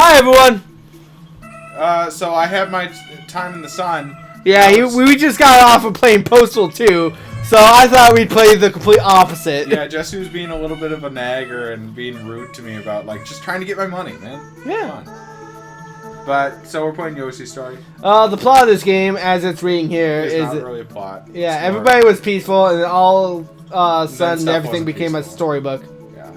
Hi, everyone. So I have my time in the sun. Yeah, we just got off of playing Postal 2, so I thought we'd play the complete opposite. Yeah, Jesse was being a little bit of a nagger and being rude to me about, like, just trying to get my money, man. Yeah. Come on. But, so we're playing Yoshi's Story. The plot of this game, as it's reading here, It's is... not really a plot. Yeah, It's everybody was peaceful, and then all of a sudden stuff everything wasn't became a peaceful. storybook. Yeah,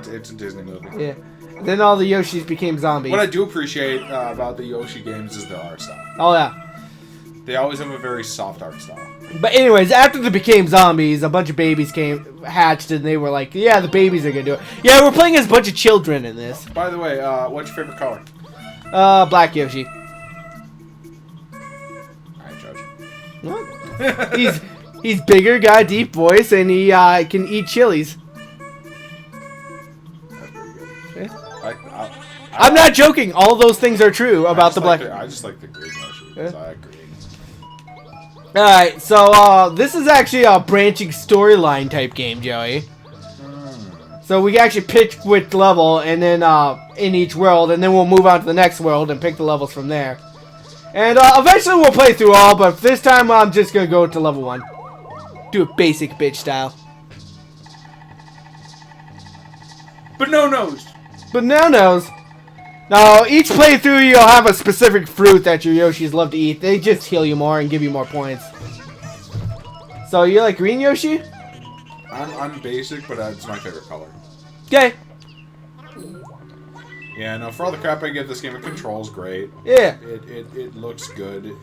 it's a Disney movie. Yeah. Then all the Yoshis became zombies. What I do appreciate about the Yoshi games is their art style. Oh, yeah. They always have a very soft art style. But anyways, after they became zombies, a bunch of babies hatched, and they were like, yeah, the babies are gonna do it. Yeah, we're playing as a bunch of children in this. By the way, what's your favorite color? Black Yoshi. Alright, Judge. What? He's bigger, got a deep voice, and he can eat chilies. That's pretty good. Yeah. I'm not joking. All those things are true about the black. I just like the green Yoshi. Yeah. I agree. Alright, so this is actually a branching storyline type game, Joey. So we actually pick which level, and then in each world, and then we'll move on to the next world and pick the levels from there. And eventually we'll play through all, but this time I'm just gonna go to level 1. Do it basic bitch style. But no nose. But no. Now, each playthrough you'll have a specific fruit that your Yoshis love to eat. They just heal you more and give you more points. So, you like green Yoshi? I'm basic, but it's my favorite color. Okay. Yeah, no, for all the crap I give this game, it controls great. Yeah. It looks good.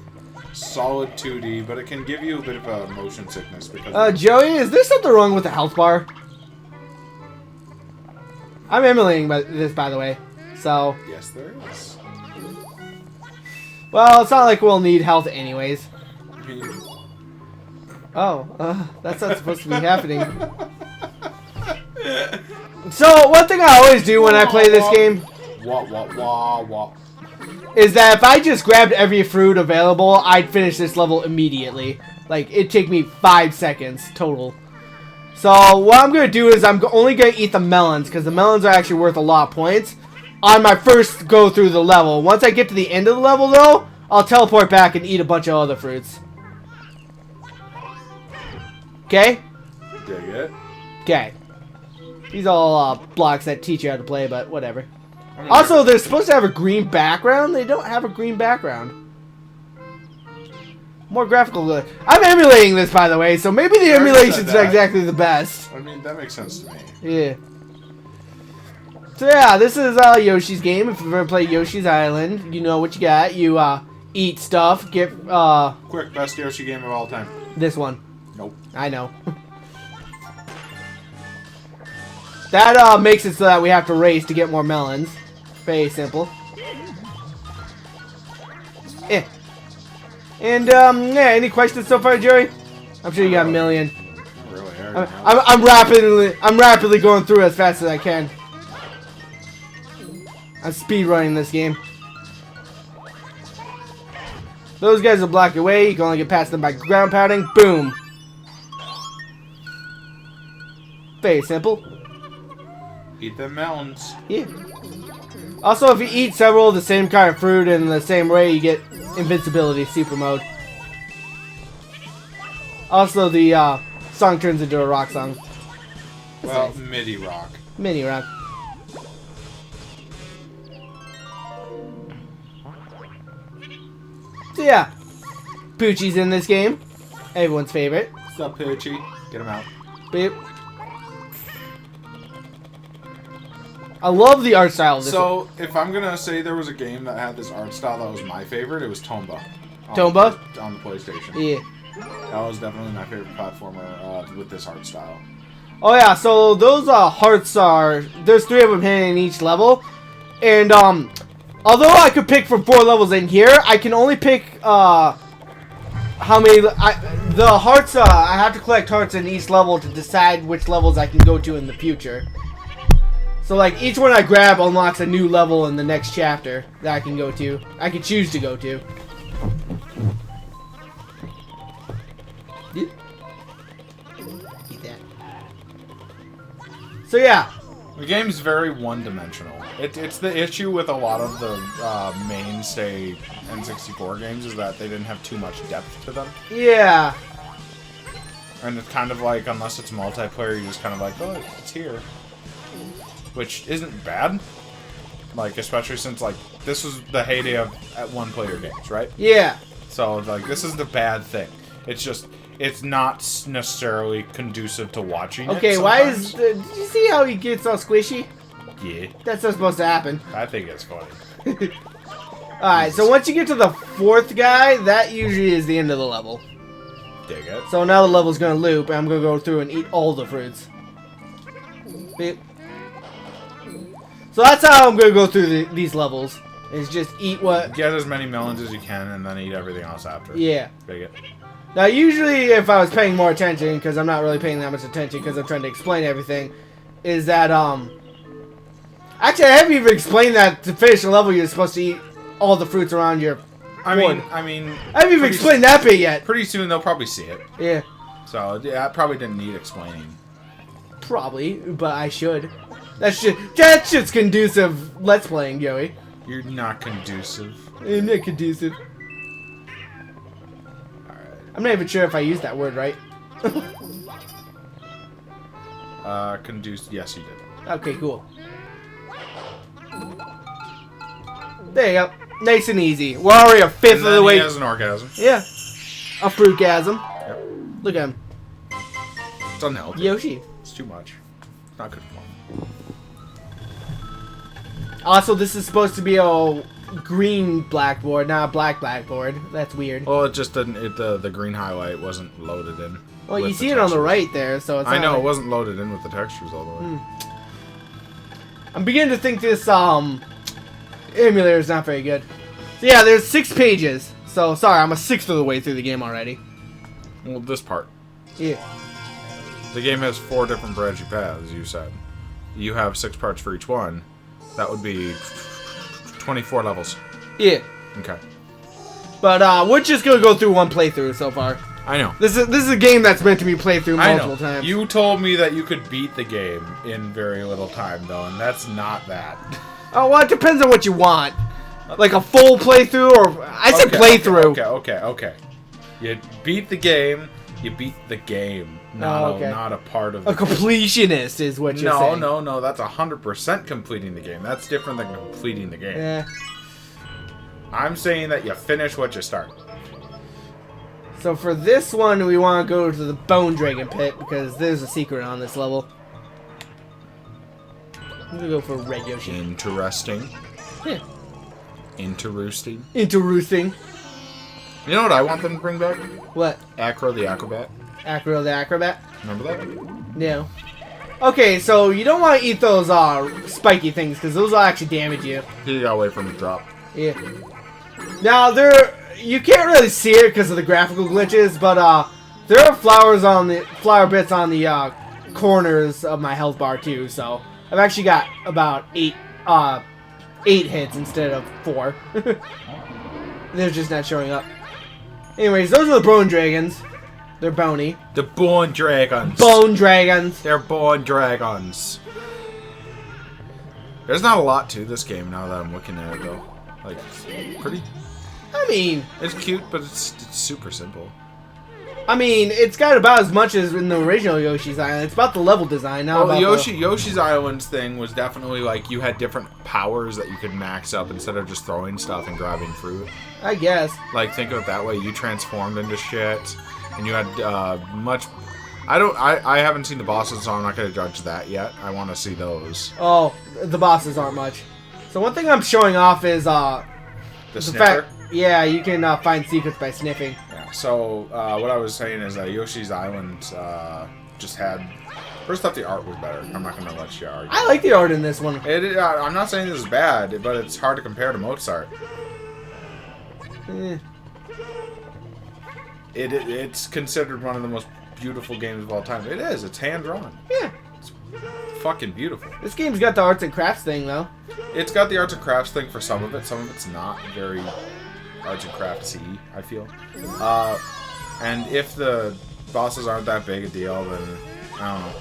Solid 2D, but it can give you a bit of a motion sickness because... Joey, is there something wrong with the health bar? I'm emulating this, by the way. So... Yes, there is. Well, it's not like we'll need health anyways. I mean... Oh, that's not supposed to be happening. So, one thing I always do when I play this game... is that if I just grabbed every fruit available, I'd finish this level immediately. Like, it'd take me 5 seconds total. So, what I'm going to do is I'm only going to eat the melons, because the melons are actually worth a lot of points on my first go through the level. Once I get to the end of the level, though, I'll teleport back and eat a bunch of other fruits. Okay? Dig it. Okay. These are all blocks that teach you how to play, but whatever. Also, they're supposed to have a green background. They don't have a green background. More graphical. I'm emulating this, by the way, so maybe the emulation's not exactly the best. I mean, that makes sense to me. Yeah. So yeah, this is Yoshi's game. If you've ever played Yoshi's Island, you know what you got. You eat stuff. Get Quick, best Yoshi game of all time. This one. Nope. I know. That makes it so that we have to race to get more melons. Very simple. Eh. And yeah, any questions so far, Jerry? I'm sure you got a million. Not really. I'm rapidly going through as fast as I can. I'm speed running this game. Those guys will block your way. You can only get past them by ground pounding. Boom. Very simple. Eat them melons. Yeah. Also, if you eat several of the same kind of fruit in the same way, you get invincibility, super mode. Also, the song turns into a rock song. That's Well, nice. MIDI rock. Mini rock. So yeah, Poochie's in this game. Everyone's favorite. What's up, Poochie? Get him out. Beep. I love the art style of this. So, if I'm gonna say there was a game that had this art style that was my favorite, it was Tomba. Tomba? On the PlayStation. Yeah. That was definitely my favorite platformer with this art style. Oh yeah, so those hearts are... There's 3 of them hidden in each level. And, although I could pick from 4 levels in here, I can only pick, how many... the hearts, I have to collect hearts in each level to decide which levels I can go to in the future. So, like, each one I grab unlocks a new level in the next chapter that I can go to. I can choose to go to. Eat that. So, yeah. The game's very one-dimensional. It's the issue with a lot of the mainstay N64 games is that they didn't have too much depth to them. Yeah. And it's kind of like, unless it's multiplayer, you're just kind of like, oh, it's here. Which isn't bad. Like, especially since, like, this was the heyday of one-player games, right? Yeah. So, like, this isn't a bad thing. It's just, it's not necessarily conducive to watching it. Okay, why is... did you see how he gets all squishy? Yeah. That's not supposed to happen. I think it's funny. Alright, so once you get to the 4th guy, that usually is the end of the level. Dig it. So now the level's gonna loop, and I'm gonna go through and eat all the fruits. Beep. So that's how I'm gonna go through these levels. Is just eat what... Get as many melons as you can, and then eat everything else after. Yeah. Dig it. Now, usually, if I was paying more attention, because I'm not really paying that much attention, because I'm trying to explain everything, is that, actually, I haven't even explained that to finish the level, you're supposed to eat all the fruits around your I board. mean... I haven't even explained that bit yet. Pretty soon, they'll probably see it. Yeah. So, yeah, I probably didn't need explaining. Probably, but I should. That's just conducive Let's Playing, Joey. You're not conducive. I'm not conducive. I'm not even sure if I used that word right. Conducive. Yes, you did. Okay, cool. There you go. Nice and easy. We're already a fifth of the way. He has an orgasm. Yeah. A fruitgasm. Yep. Look at him. It's unhealthy. Yoshi. It's too much. It's not good for him. Also, this is supposed to be a green blackboard, not a black blackboard. That's weird. Well, it just didn't. The green highlight wasn't loaded in. Well, you see it on the right there, so it's. I know like... it wasn't loaded in with the textures all the way. I'm beginning to think this emulator is not very good. So yeah, there's 6 pages. So sorry, I'm a sixth of the way through the game already. Well, this part. Yeah. The game has 4 different branching paths. You said you have 6 parts for each one. That would be 24 levels. Yeah. Okay. But we're just gonna go through one playthrough so far. I know. This is a game that's meant to be played through multiple times. You told me that you could beat the game in very little time, though, and that's not that. Oh, well, it depends on what you want. Like a full playthrough, or I said playthrough. Okay. You beat the game. You beat the game. Not a part of. A completionist is what you're saying. No. That's 100% completing the game. That's different than completing the game. Yeah. I'm saying that you finish what you start. So for this one, we want to go to the Bone Dragon Pit, because there's a secret on this level. I'm going to go for Red Yoshi. Interesting. Yeah. Interesting. Interroosting. You know what I want them to bring back? What? Acro the Acrobat. Acro the Acrobat? Remember that? No. Okay, so you don't want to eat those spiky things, because those will actually damage you. You gotta wait for them to drop. Yeah. Now, you can't really see it because of the graphical glitches, but there are flower bits on the corners of my health bar too. So I've actually got about 8 hits instead of 4. They're just not showing up. Anyways, those are the bone dragons. They're bony. The bone dragons. Bone dragons. They're bone dragons. There's not a lot to this game now that I'm looking at it, though. Like, pretty. I mean, it's cute, but it's super simple. I mean, it's got about as much as in the original Yoshi's Island. It's about the level design now. Well, Yoshi's Island's thing was definitely like you had different powers that you could max up instead of just throwing stuff and grabbing fruit. I guess. Like, think of it that way. You transformed into shit, and you had much. I haven't seen the bosses, so I'm not gonna judge that yet. I want to see those. Oh, the bosses aren't much. So one thing I'm showing off is the sniffer. Yeah, you can find secrets by sniffing. Yeah. So what I was saying is that Yoshi's Island just had. First off, the art was better. I'm not gonna let you argue. I like the art in this one. I'm not saying this is bad, but it's hard to compare to Mozart. It's considered one of the most beautiful games of all time. It is. It's hand drawn. Yeah. It's fucking beautiful. This game's got the arts and crafts thing though. It's got the arts and crafts thing for some of it. Some of it's not very arts and craftsy, I feel. And if the bosses aren't that big a deal, then I don't know.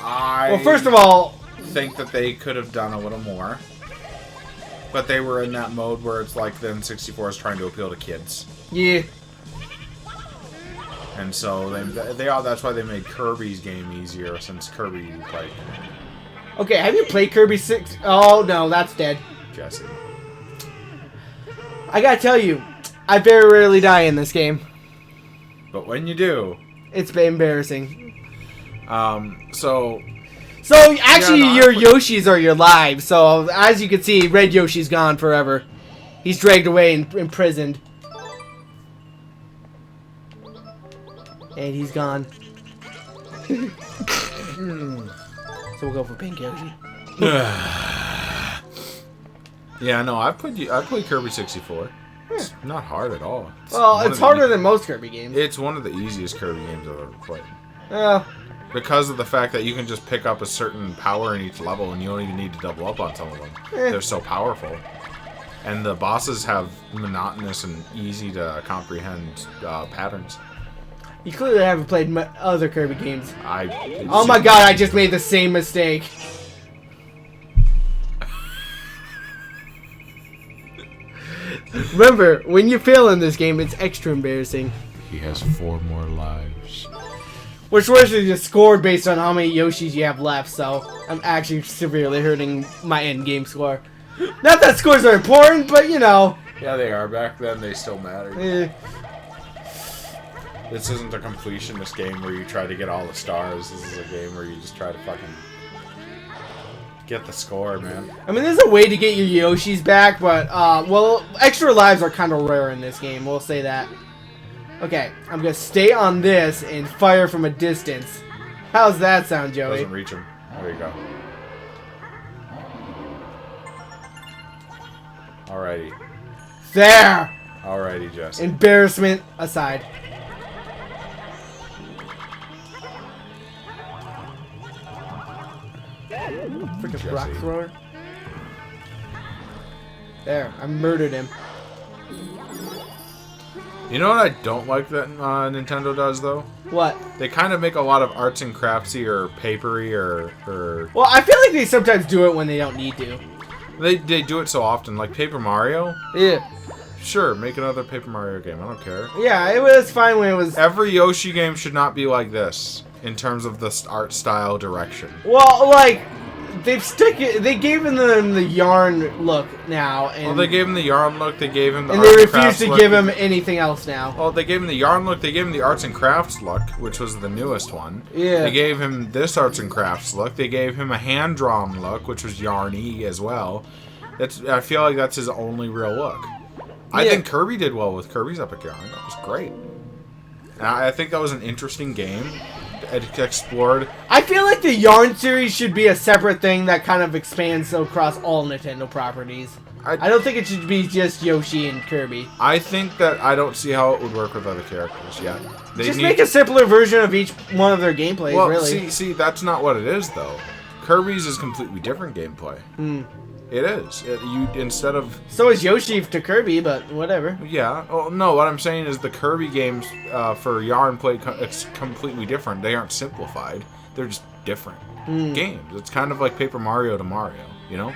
I Well, first of all, think that they could have done a little more. But they were in that mode where it's like the N64 is trying to appeal to kids. yeah. And so they all that's why they made Kirby's game easier, since Kirby, like... Okay, have you played Kirby 6? Oh, no, that's dead. Jesse. I gotta tell you, I very rarely die in this game. But when you do... It's been embarrassing. So actually, Yeah, no, your Yoshis are your lives. So, as you can see, Red Yoshi's gone forever. He's dragged away and imprisoned. And he's gone. So we'll go for Pink Yoshi. Yeah, no, I've played Kirby 64. It's not hard at all. It's harder than most Kirby games. It's one of the easiest Kirby games I've ever played. Yeah. Because of the fact that you can just pick up a certain power in each level and you don't even need to double up on some of them. They're so powerful. And the bosses have monotonous and easy to comprehend patterns. You clearly haven't played other Kirby games. Oh my god, I just made the same mistake. Remember, when you fail in this game, it's extra embarrassing. He has 4 more lives. Which was just scored based on how many Yoshis you have left, so I'm actually severely hurting my end game score. Not that scores are important, but you know. Yeah, they are. Back then, they still mattered. This isn't a completionist game where you try to get all the stars. This is a game where you just try to fucking get the score, man. I mean, there's a way to get your Yoshis back, but, well, extra lives are kind of rare in this game, we'll say that. Okay, I'm gonna stay on this and fire from a distance. How's that sound, Joey? Doesn't reach him. There you go. Alrighty. There! Alrighty, Jesse. Embarrassment aside. Freaking rock thrower. There, I murdered him. You know what I don't like that Nintendo does, though? What? They kind of make a lot of arts and craftsy or papery or... Well, I feel like they sometimes do it when they don't need to. They do it so often. Like Paper Mario? Yeah. Sure, make another Paper Mario game. I don't care. Yeah, it was fine when it was... Every Yoshi game should not be like this in terms of the art style direction. Well, like... They gave him the yarn look now, and Well, they gave him the yarn look. They gave him the and arts they and crafts refuse to look. give him anything else now. Well, they gave him the yarn look. They gave him the arts and crafts look, which was the newest one. Yeah. They gave him this arts and crafts look. They gave him a hand drawn look, which was yarny as well. I feel like that's his only real look. I think Kirby did well with Kirby's Epic Yarn. That was great. And I think that was an interesting game. It explored. I feel like the Yarn series should be a separate thing that kind of expands across all Nintendo properties. I don't think it should be just Yoshi and Kirby. I think that I don't see how it would work with other characters yet. Just make a simpler version of each one of their gameplays, well, really. see, that's not what it is, though. Kirby's is completely different gameplay. It is. Instead of... So is Yoshi to Kirby, but whatever. Yeah. Oh, no, what I'm saying is the Kirby games for Yarn play it's completely different. They aren't simplified. They're just different games. It's kind of like Paper Mario to Mario, you know?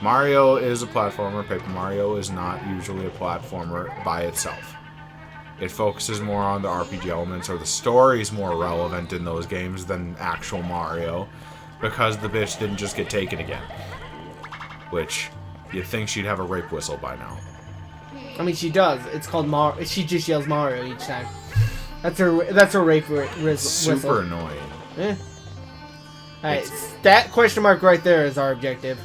Mario is a platformer. Paper Mario is not usually a platformer by itself. It focuses more on the RPG elements, or the story is more relevant in those games than actual Mario, because the bitch didn't just get taken again. Which, you'd think she'd have a rape whistle by now. I mean, she does. It's called Mario. She just yells Mario each time. That's her rape whistle. Super annoying. Yeah. Alright, that question mark right there is our objective.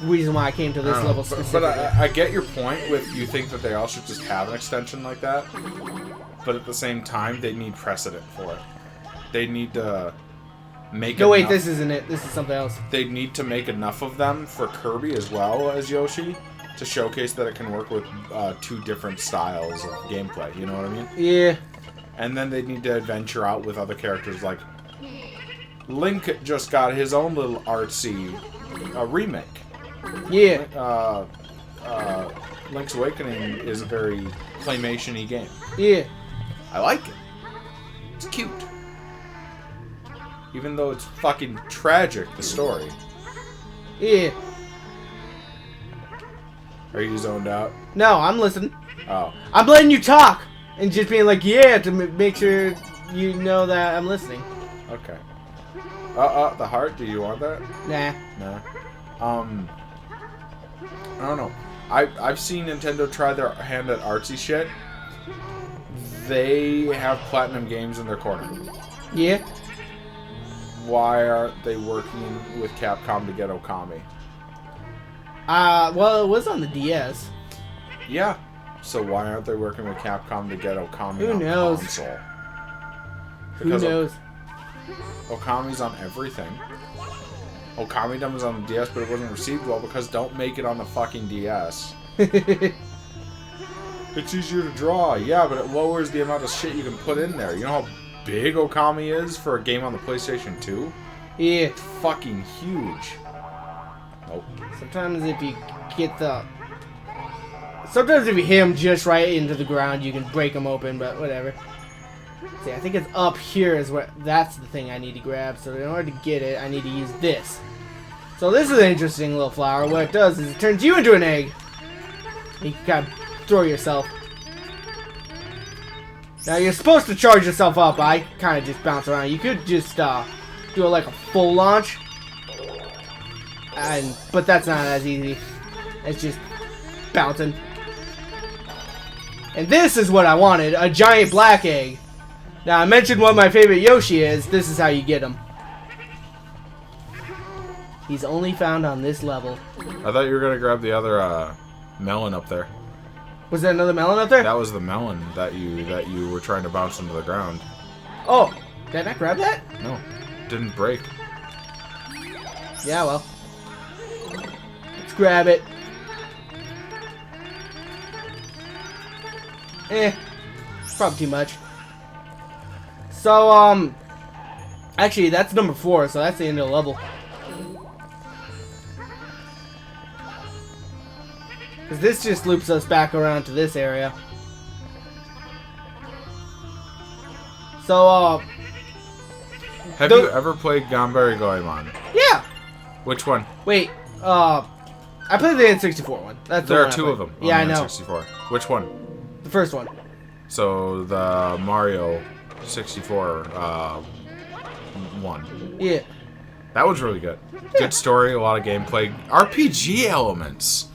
Reason why I came to this level specifically. But I get your point with you think that they all should just have an extension like that. But at the same time, they need precedent for it. They need to make No, wait, enough, this isn't it. This is something else. they need to make enough of them for Kirby as well as Yoshi to showcase that it can work with 2 different styles of gameplay. You know what I mean? Yeah. And then they need to adventure out with other characters. Like Link just got his own little artsy remake. Yeah. Link's Awakening is a very claymation-y game. Yeah. I like it. It's cute. Even though it's fucking tragic, the story. Yeah. Are you zoned out? No, I'm listening. Oh. I'm letting you talk and just being like, yeah, to make sure you know that I'm listening. Okay. The heart. Do you want that? Nah. Nah. I don't know. I've seen Nintendo try their hand at artsy shit. They have Platinum Games in their corner. Yeah. Why aren't they working with Capcom to get Okami? Well, it was on the DS. Yeah. So why aren't they working with Capcom to get Okami Who on knows? console? Who knows? Okami's on everything. Okami Dom was on the DS, but it wasn't received well because don't make it on the fucking DS. It's easier to draw. Yeah, but it lowers the amount of shit you can put in there. You know how big Okami is for a game on the PlayStation 2? Yeah. It's fucking huge. Nope. Sometimes if you get the... Sometimes if you hit him just right into the ground, you can break him open, but whatever. See, I think it's up here is where... That's the thing I need to grab. So in order to get it, I need to use this. So this is an interesting little flower. What it does is it turns you into an egg. You can kind of throw yourself. Now you're supposed to charge yourself up. I kind of just bounce around. You could just do it like a full launch. But that's not as easy. It's just bouncing. And this is what I wanted. A giant black egg. Now I mentioned what my favorite Yoshi is. This is how you get him. He's only found on this level. I thought you were gonna grab the other melon up there. Was there another melon up there? That was the melon that you were trying to bounce into the ground. Oh, did I not grab that? No, didn't break. Yeah, well. Let's grab it. Probably too much. So, actually, that's number 4, so that's the end of the level. Because this just loops us back around to this area. So, Have you ever played Ganbare Goemon? Yeah! Which one? Wait, I played the N64 one. That's There the are one two I of them played. Yeah, I on the know. N64. Which one? The first one. So, the Mario 64 one. Yeah. That was really good. Good story, a lot of gameplay. RPG elements.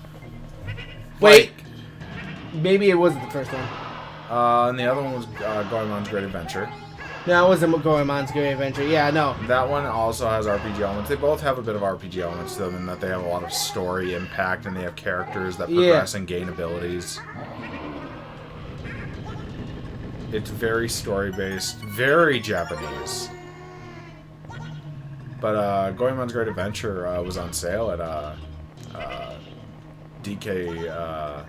Wait. Maybe it wasn't the first one. And the other one was Goemon's Great Adventure. No, it wasn't Goemon's Great Adventure. Yeah, no. That one also has RPG elements. They both have a bit of RPG elements to them in that they have a lot of story impact and they have characters that progress and gain abilities. It's very story-based, very Japanese. But Goemon's Great Adventure was on sale at DK.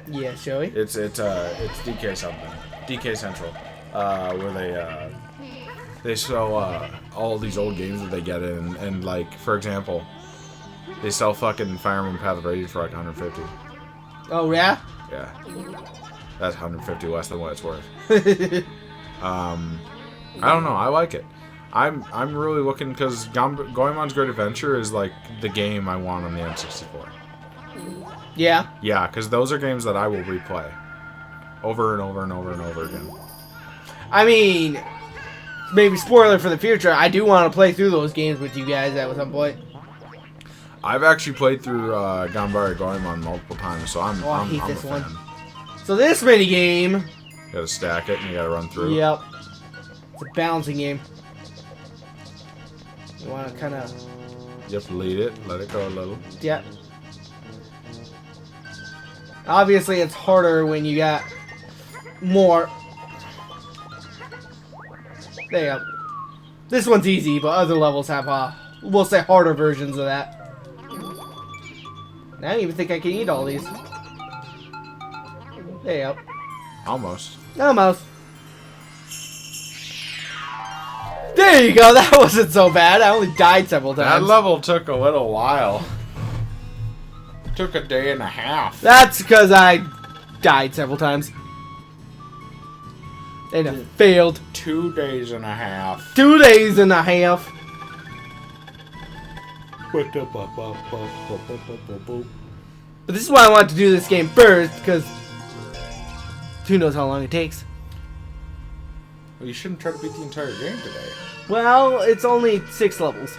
Yeah, shall we? It's DK something, DK Central, where they sell all these old games that they get in, and like for example, they sell fucking Fire Emblem Path of Radiance for like 150. Oh yeah. Yeah, that's 150 less than what it's worth. I don't know. I like it. I'm really looking because Goemon's Great Adventure is like the game I want on the N64. Yeah. Yeah, because those are games that I will replay over and over and over and over again. I mean, maybe spoiler for the future. I do want to play through those games with you guys at some point. I've actually played through Ganbare Goemon multiple times, so I'm I hate I'm this a one. fan. So this mini game. You gotta stack it and you gotta run through. Yep. It's a balancing game. You want to kind of. You have to lead it, let it go a little. Yep. Obviously, it's harder when you got more. There you go. This one's easy, but other levels have, we'll say, harder versions of that. I don't even think I can eat all these. There you go. Almost. Almost. There you go. That wasn't so bad. I only died several times. That level took a little while. Took a day and a half. That's because I died several times. And it failed. 2 days and a half. 2 days and a half. But this is why I want to do this game first, because who knows how long it takes. Well, you shouldn't try to beat the entire game today. Well, it's only 6 levels.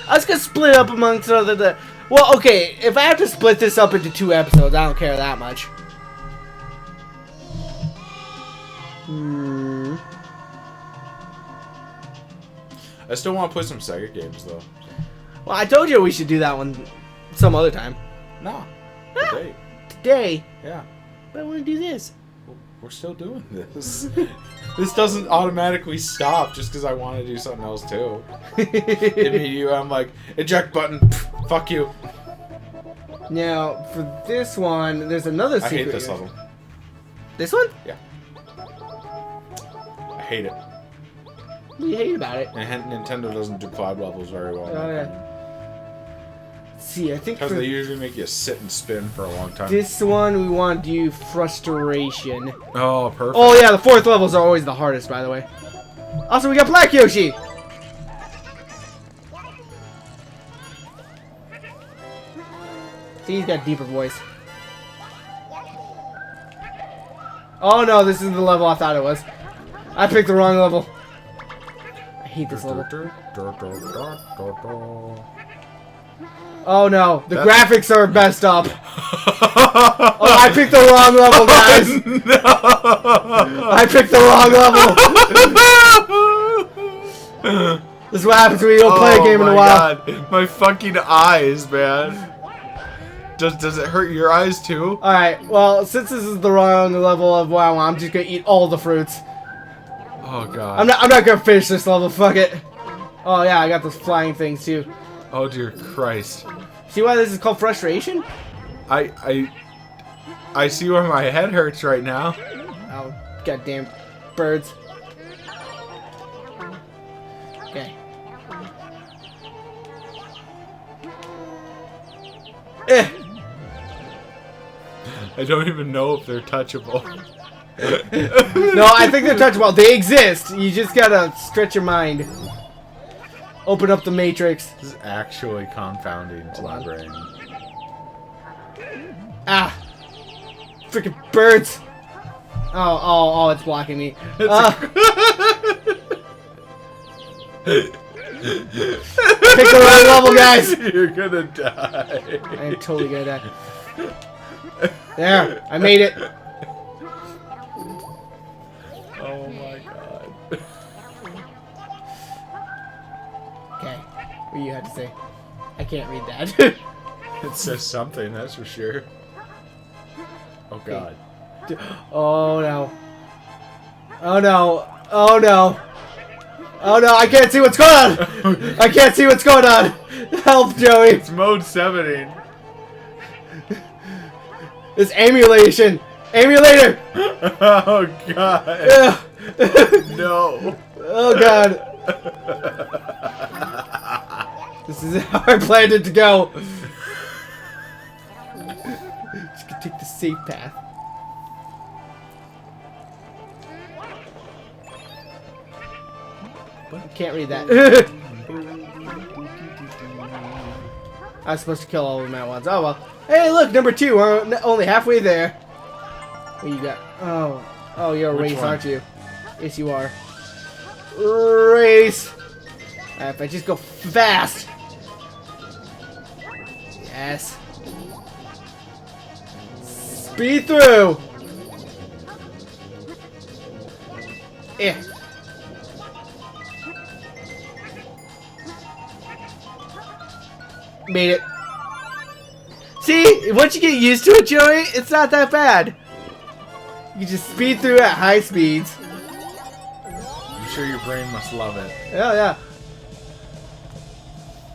I was gonna split up amongst other. Well, okay, if I have to split this up into 2 episodes, I don't care that much. I still want to play some Sega games, though. Well, I told you we should do that one some other time. No. Today. Today. Yeah. But I want to do this. We're still doing this. This doesn't automatically stop just because I want to do something else, too. Immediately, I'm like, eject button. Pff, fuck you. Now, for this one, there's another secret. I hate this level. This one? Yeah. I hate it. What do you hate about it? And Nintendo doesn't do cloud levels very well. Oh, yeah. See, I think because they usually make you sit and spin for a long time. This one, we want to do frustration. Oh, perfect. Oh, yeah, the 4th levels are always the hardest, by the way. Also, we got Black Yoshi! See, he's got a deeper voice. Oh, no, this isn't the level I thought it was. I picked the wrong level. I hate this level. Oh no, the graphics are messed up. Oh, I picked the wrong level, guys. No. I picked the wrong level. This is what happens when you don't play a game in a while. God. My fucking eyes, man. Does it hurt your eyes too? Alright, well, since this is the wrong level of what I want, I'm just gonna eat all the fruits. Oh god. I'm not gonna finish this level, fuck it. Oh yeah, I got those flying things too. Oh dear Christ. See why this is called frustration? I see where my head hurts right now. Oh, goddamn birds. Okay. Eh. I don't even know if they're touchable. No, I think they're touchable. They exist. You just gotta stretch your mind. Open up the matrix. This is actually confounding to my brain. Ah! Freaking birds! Oh, it's blocking me. Pick the right level, guys! You're gonna die. I'm totally gonna die. There, I made it. Oh my god. Okay, what do you have to say? I can't read that. It says something, that's for sure. Oh god. Oh no. Oh no. Oh no. Oh no, I can't see what's going on! I can't see what's going on! Help, Joey! It's mode 7-ing. It's emulation! Emulator! Oh god. No. Oh god. This is how I planned it to go. Just gonna take the safe path. Can't read that. I was supposed to kill all of them at once. Oh well. Hey, look, number 2. We're only halfway there. What you got? Oh, you're a race, aren't you? Yes, you are. Race. If I just go fast. Yes. Speed through. Eh. Made it. See, once you get used to it, Joey, it's not that bad. You just speed through at high speeds. I'm sure your brain must love it. Yeah, yeah.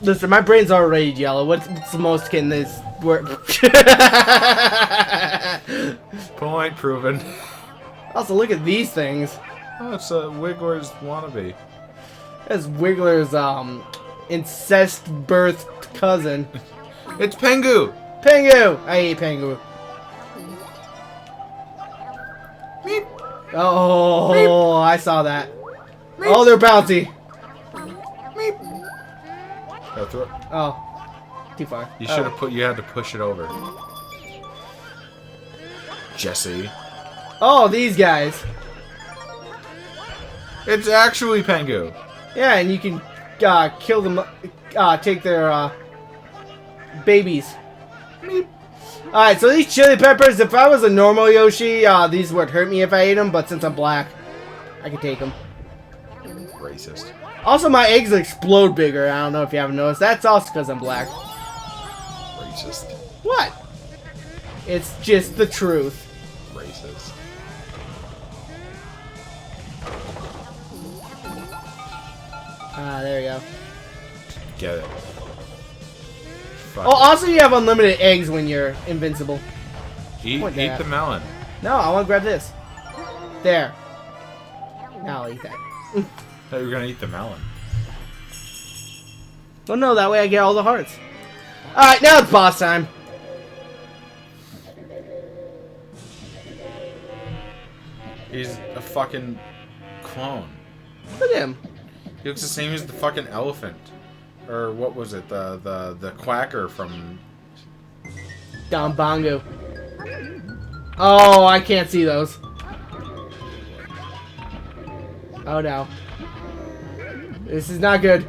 Listen, my brain's already yellow. What's the most can this work? Point proven. Also, look at these things. Oh, it's a Wiggler's wannabe. That's Wiggler's incest birthed cousin. It's Pengu! Pengu! I hate Pengu. Oh, I saw that. Oh, they're bouncy. Oh, too far. You should have put. You had to push it over. Jesse. Oh, these guys. It's actually Pengu. Yeah, and you can kill them. Take their babies. Alright, so these chili peppers, if I was a normal Yoshi, these would hurt me if I ate them, but since I'm black, I can take them. Racist. Also, my eggs explode bigger. I don't know if you haven't noticed. That's also because I'm black. Racist. What? It's just the truth. Racist. There you go. Get it. Fuck Oh, also you have unlimited eggs when you're invincible. Eat the melon. No, I want to grab this. There. Now I'll eat that. I thought you were gonna eat the melon. Well, no, that way I get all the hearts. Alright, now it's boss time. He's a fucking clone. Look at him. He looks the same as the fucking elephant. Or what was it? The quacker from... Don Bongo. Oh, I can't see those. Oh no. This is not good.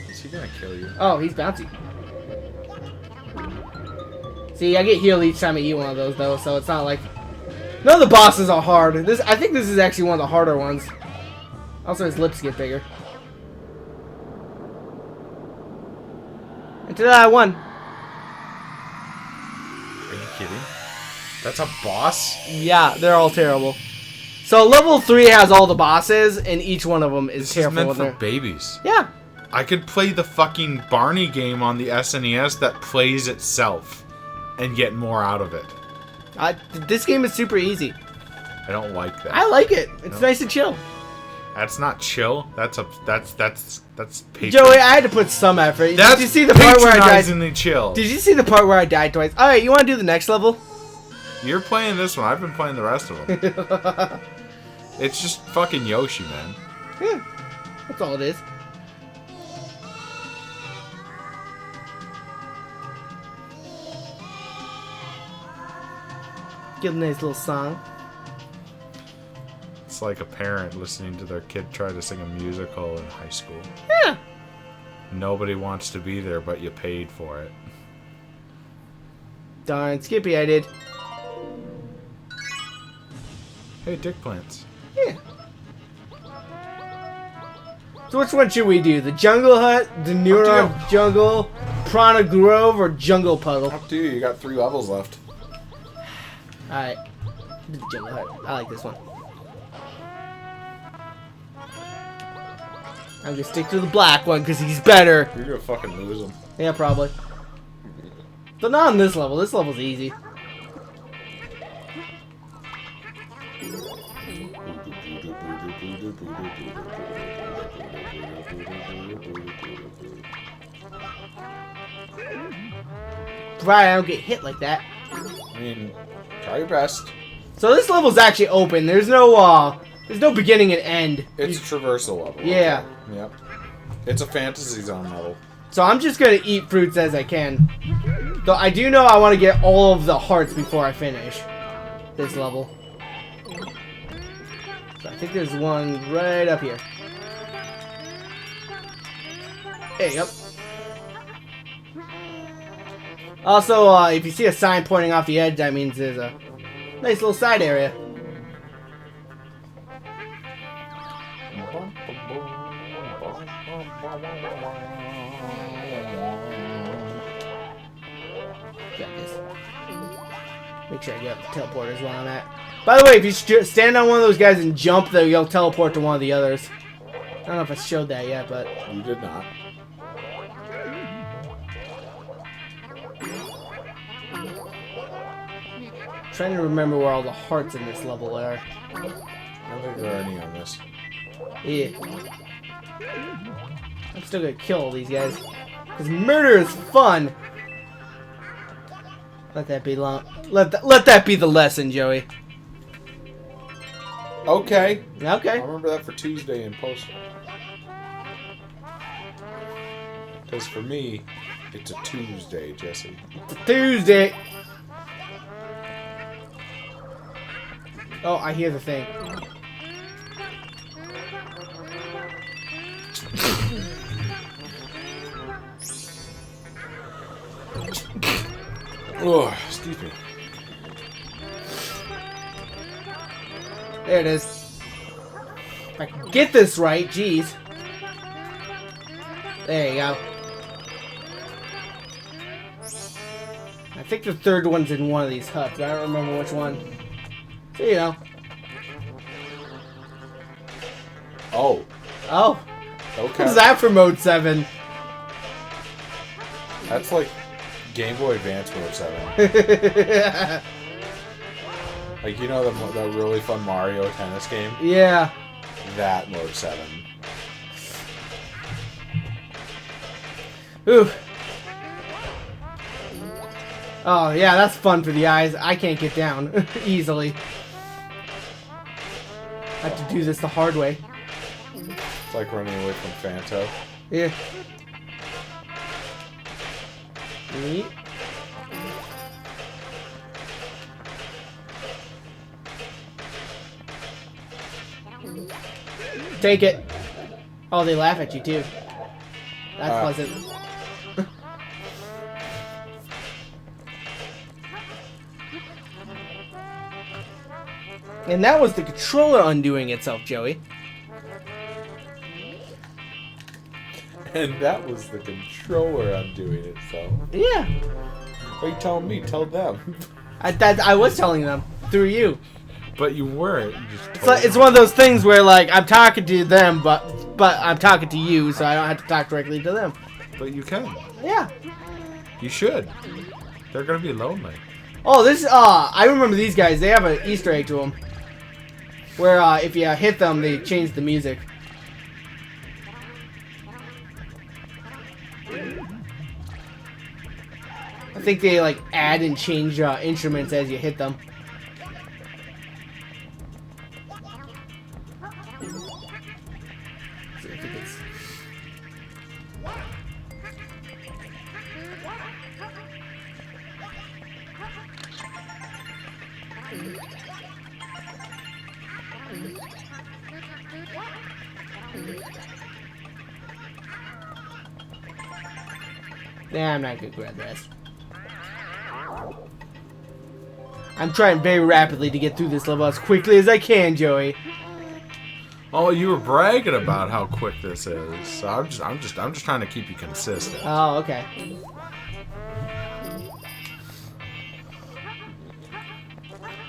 Is he gonna kill you? Oh, he's bouncy. See, I get healed each time I eat one of those though, so it's not like... None of the bosses are hard. I think this is actually one of the harder ones. Also, his lips get bigger. And today I won. Are you kidding? That's a boss? Yeah, they're all terrible. So level 3 has all the bosses, and each one of them is This terrible. is meant for babies. Yeah. I could play the fucking Barney game on the SNES that plays itself and get more out of it. This game is super easy. I don't like that. I like it. It's nice and chill. That's not chill. That's patron. Joey, I had to put some effort. That's Did you see the part where I died? patronizingly chill. Did you see the part where I died twice? All right, you want to do the next level? You're playing this one. I've been playing the rest of them. It's just fucking Yoshi, man. Yeah, that's all it is. Get a nice little song. It's like a parent listening to their kid try to sing a musical in high school. Yeah. Nobody wants to be there, but you paid for it. Darn, Skippy, I did. Hey, dick plants. Yeah. So which one should we do? The Jungle Hut, the Neuron Jungle, Prana Grove, or Jungle Puddle? Up to you. You got 3 levels left. Alright. The Jungle Hut. I like this one. I'm gonna stick to the black one because he's better. You're gonna fucking lose him. Yeah, probably. But not on this level. This level's easy. Right, I don't get hit like that. I mean, try your best. So this level's actually open. There's no beginning and end. It's a traversal level. Yeah. Okay. Yep. It's a fantasy zone level. So I'm just gonna eat fruits as I can. Though I do know I want to get all of the hearts before I finish this level. So I think there's one right up here. There you go. Also, if you see a sign pointing off the edge, that means there's a nice little side area. Got this. Make sure I get the teleporters while I'm at. By the way, if you stand on one of those guys and jump, you'll teleport to one of the others. I don't know if I showed that yet, but... You did not. Trying to remember where all the hearts in this level are. I don't think there are any on this. Yeah. I'm still gonna kill all these guys. Because murder is fun! Let that be long. Let that be the lesson, Joey. Okay. Okay. I'll remember that for Tuesday in post. Because for me, it's a Tuesday, Jesse. It's a Tuesday. Oh, I hear the thing. Oh, excuse me. There it is. If I can get this right, jeez. There you go. I think the third one's in one of these huts, but I don't remember which one. So, you know. Oh. Oh. Okay. What's that for Mode 7? That's like Game Boy Advance Mode 7. Like, you know the really fun Mario tennis game? Yeah. That Mode 7. Ooh. Oh, yeah, that's fun for the eyes. I can't get down easily. I have to do this the hard way. It's like running away from Phanto. Yeah. Neat. Take it. Oh, they laugh at you too. That's pleasant. And that was the controller undoing itself, Joey. And that was the controller undoing itself. Yeah. What are you telling me? Tell them. I was telling them through you. But you weren't. You just told It's one of those things where, like, I'm talking to them, but I'm talking to you, so I don't have to talk directly to them. But you can. Yeah. You should. They're gonna be lonely. Oh, I remember these guys. They have an Easter egg to them. Where, if you hit them, they change the music. I think they, like, add and change instruments as you hit them. So I think it's... Nah, I'm not gonna grab this. I'm trying very rapidly to get through this level as quickly as I can, Joey. Oh, you were bragging about how quick this is. So I'm just trying to keep you consistent. Oh, okay.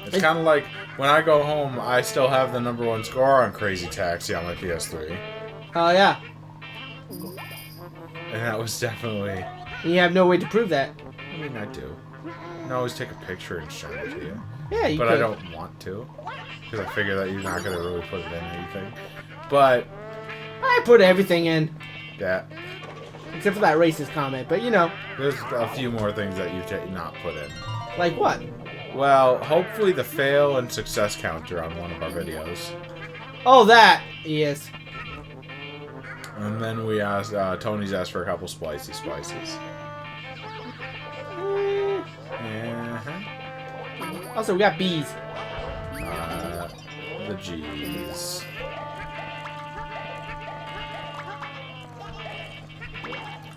It's kind of like when I go home, I still have the #1 score on Crazy Taxi on my PS3. Oh, yeah. And that was definitely... And you have no way to prove that. I mean, I do. I can always take a picture and show it to you. Yeah, you But could. I don't want to. Because I figure that you're not going to really put it in anything. But... I put everything in. Yeah. Except for that racist comment, but you know. There's a few more things that you've not put in. Like what? Well, hopefully the fail and success counter on one of our videos. Oh, that! Yes. And then we asked, Tony's asked for a couple spices. Uh-huh. Also, we got bees. The G's.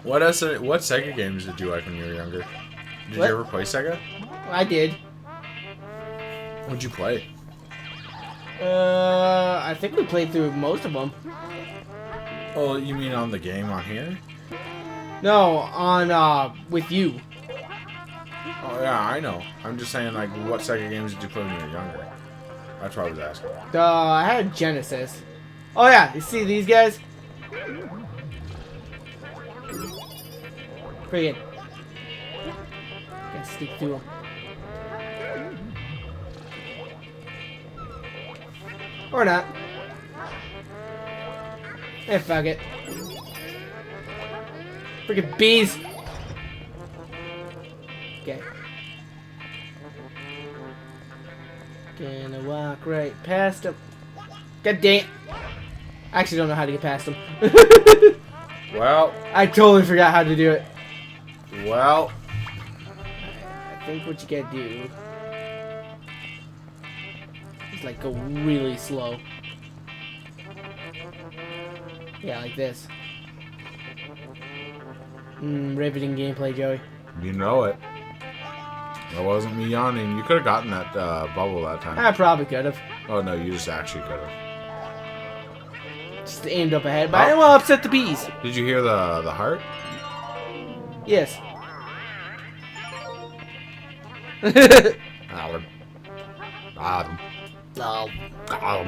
What Sega games did you like when you were younger? Did What? you ever play Sega? I did. What'd you play? I think we played through most of them. Oh, you mean on the game on here? No, on, with you. Oh, yeah, I know. I'm just saying, like, what Sega games did you play when you were younger? That's what I was asking. I had Genesis. Oh, yeah, you see these guys? Friggin'. Gotta stick through them. Or not. Eh, fuck it. Friggin' bees! Okay. Gonna walk right past them. God damn. I actually don't know how to get past him. Well. I totally forgot how to do it. Well. I think what you gotta do is like go really slow. Yeah, like this. Riveting gameplay, Joey. You know it. That wasn't me yawning. You could have gotten that bubble that time. I probably could have. Oh no, you just actually could have. Just aimed up ahead, but I didn't want to upset the bees. Did you hear the heart? Yes. Alan. Adam. No. Gollum.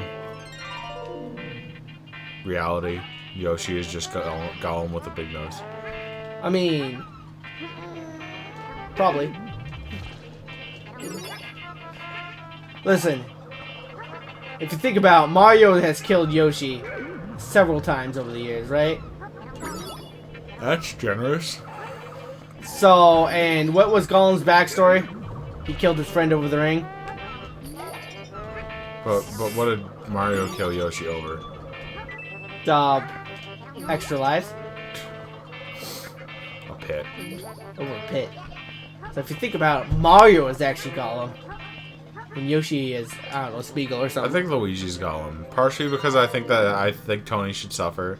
Reality. Yoshi is just Gollum with a big nose. I mean, probably. Listen, if you think about it, Mario has killed Yoshi several times over the years, right? That's generous. So, and what was Gollum's backstory? He killed his friend over the ring. But what did Mario kill Yoshi over? Extra lives. A pit. Over a pit. So if you think about it, Mario is actually Gollum. And Yoshi is, I don't know, Spiegel or I something. think Luigi's Gollum. Partially because I think Tony should suffer.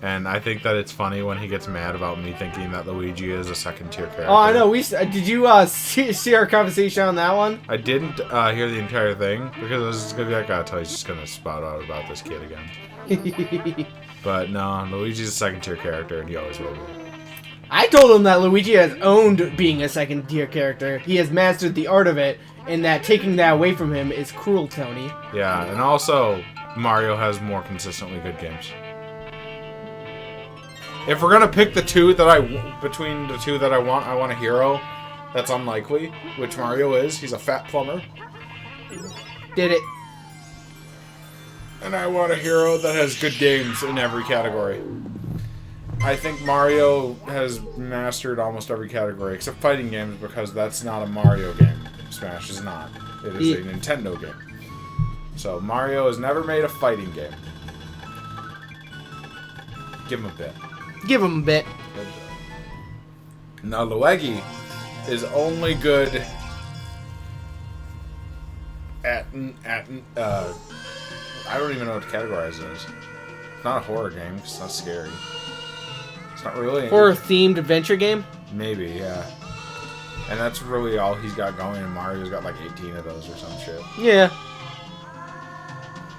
And I think that it's funny when he gets mad about me thinking that Luigi is a second-tier character. Oh, I know. Did you see our conversation on that one? I didn't hear the entire thing because I was just gonna be like, oh, Tony's just gonna spout out about this kid again. But no, Luigi's a second-tier character, and he always will be. I told him that Luigi has owned being a second-tier character. He has mastered the art of it, and that taking that away from him is cruel, Tony. Yeah, and also Mario has more consistently good games. If we're gonna pick between the two that I want a hero that's unlikely, which Mario is. He's a fat plumber. Did it. And I want a hero that has good games in every category. I think Mario has mastered almost every category except fighting games because that's not a Mario game. Smash is not. It is a Nintendo game. So Mario has never made a fighting game. Give him a bit. Give him a bit. Now Luigi is only good at I don't even know what to categorize it as. It's not a horror game, it's not scary. It's not really Horror-themed adventure game? Maybe, yeah. And that's really all he's got going, and Mario's got like 18 of those or some shit. Yeah.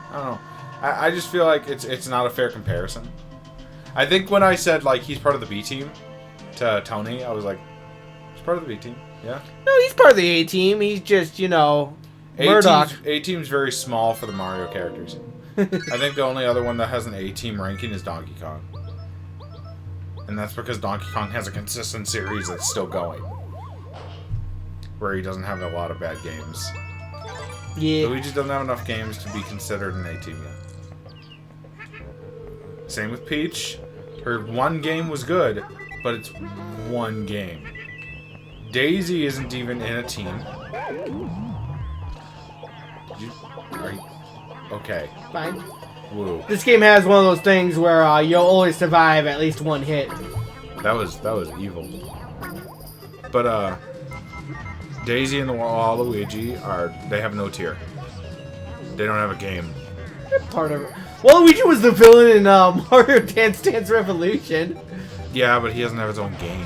I don't know. I just feel like it's not a fair comparison. I think when I said, like, he's part of the B team to Tony, I was like, he's part of the B team, yeah? No, he's part of the A team. He's just, you know, Murdoch. A team's very small for the Mario characters. I think the only other one that has an A team ranking is Donkey Kong. And that's because Donkey Kong has a consistent series that's still going. Where he doesn't have a lot of bad games. Yeah. Luigi doesn't have enough games to be considered an A team yet. Same with Peach. Her one game was good, but it's one game. Daisy isn't even in a team. Okay. Fine. Woo. This game has one of those things where you'll always survive at least one hit. That was evil. But Daisy and Waluigi they have no tier. They don't have a game. They're part of it. Waluigi was the villain in Mario Dance Dance Revolution. Yeah, but he doesn't have his own game.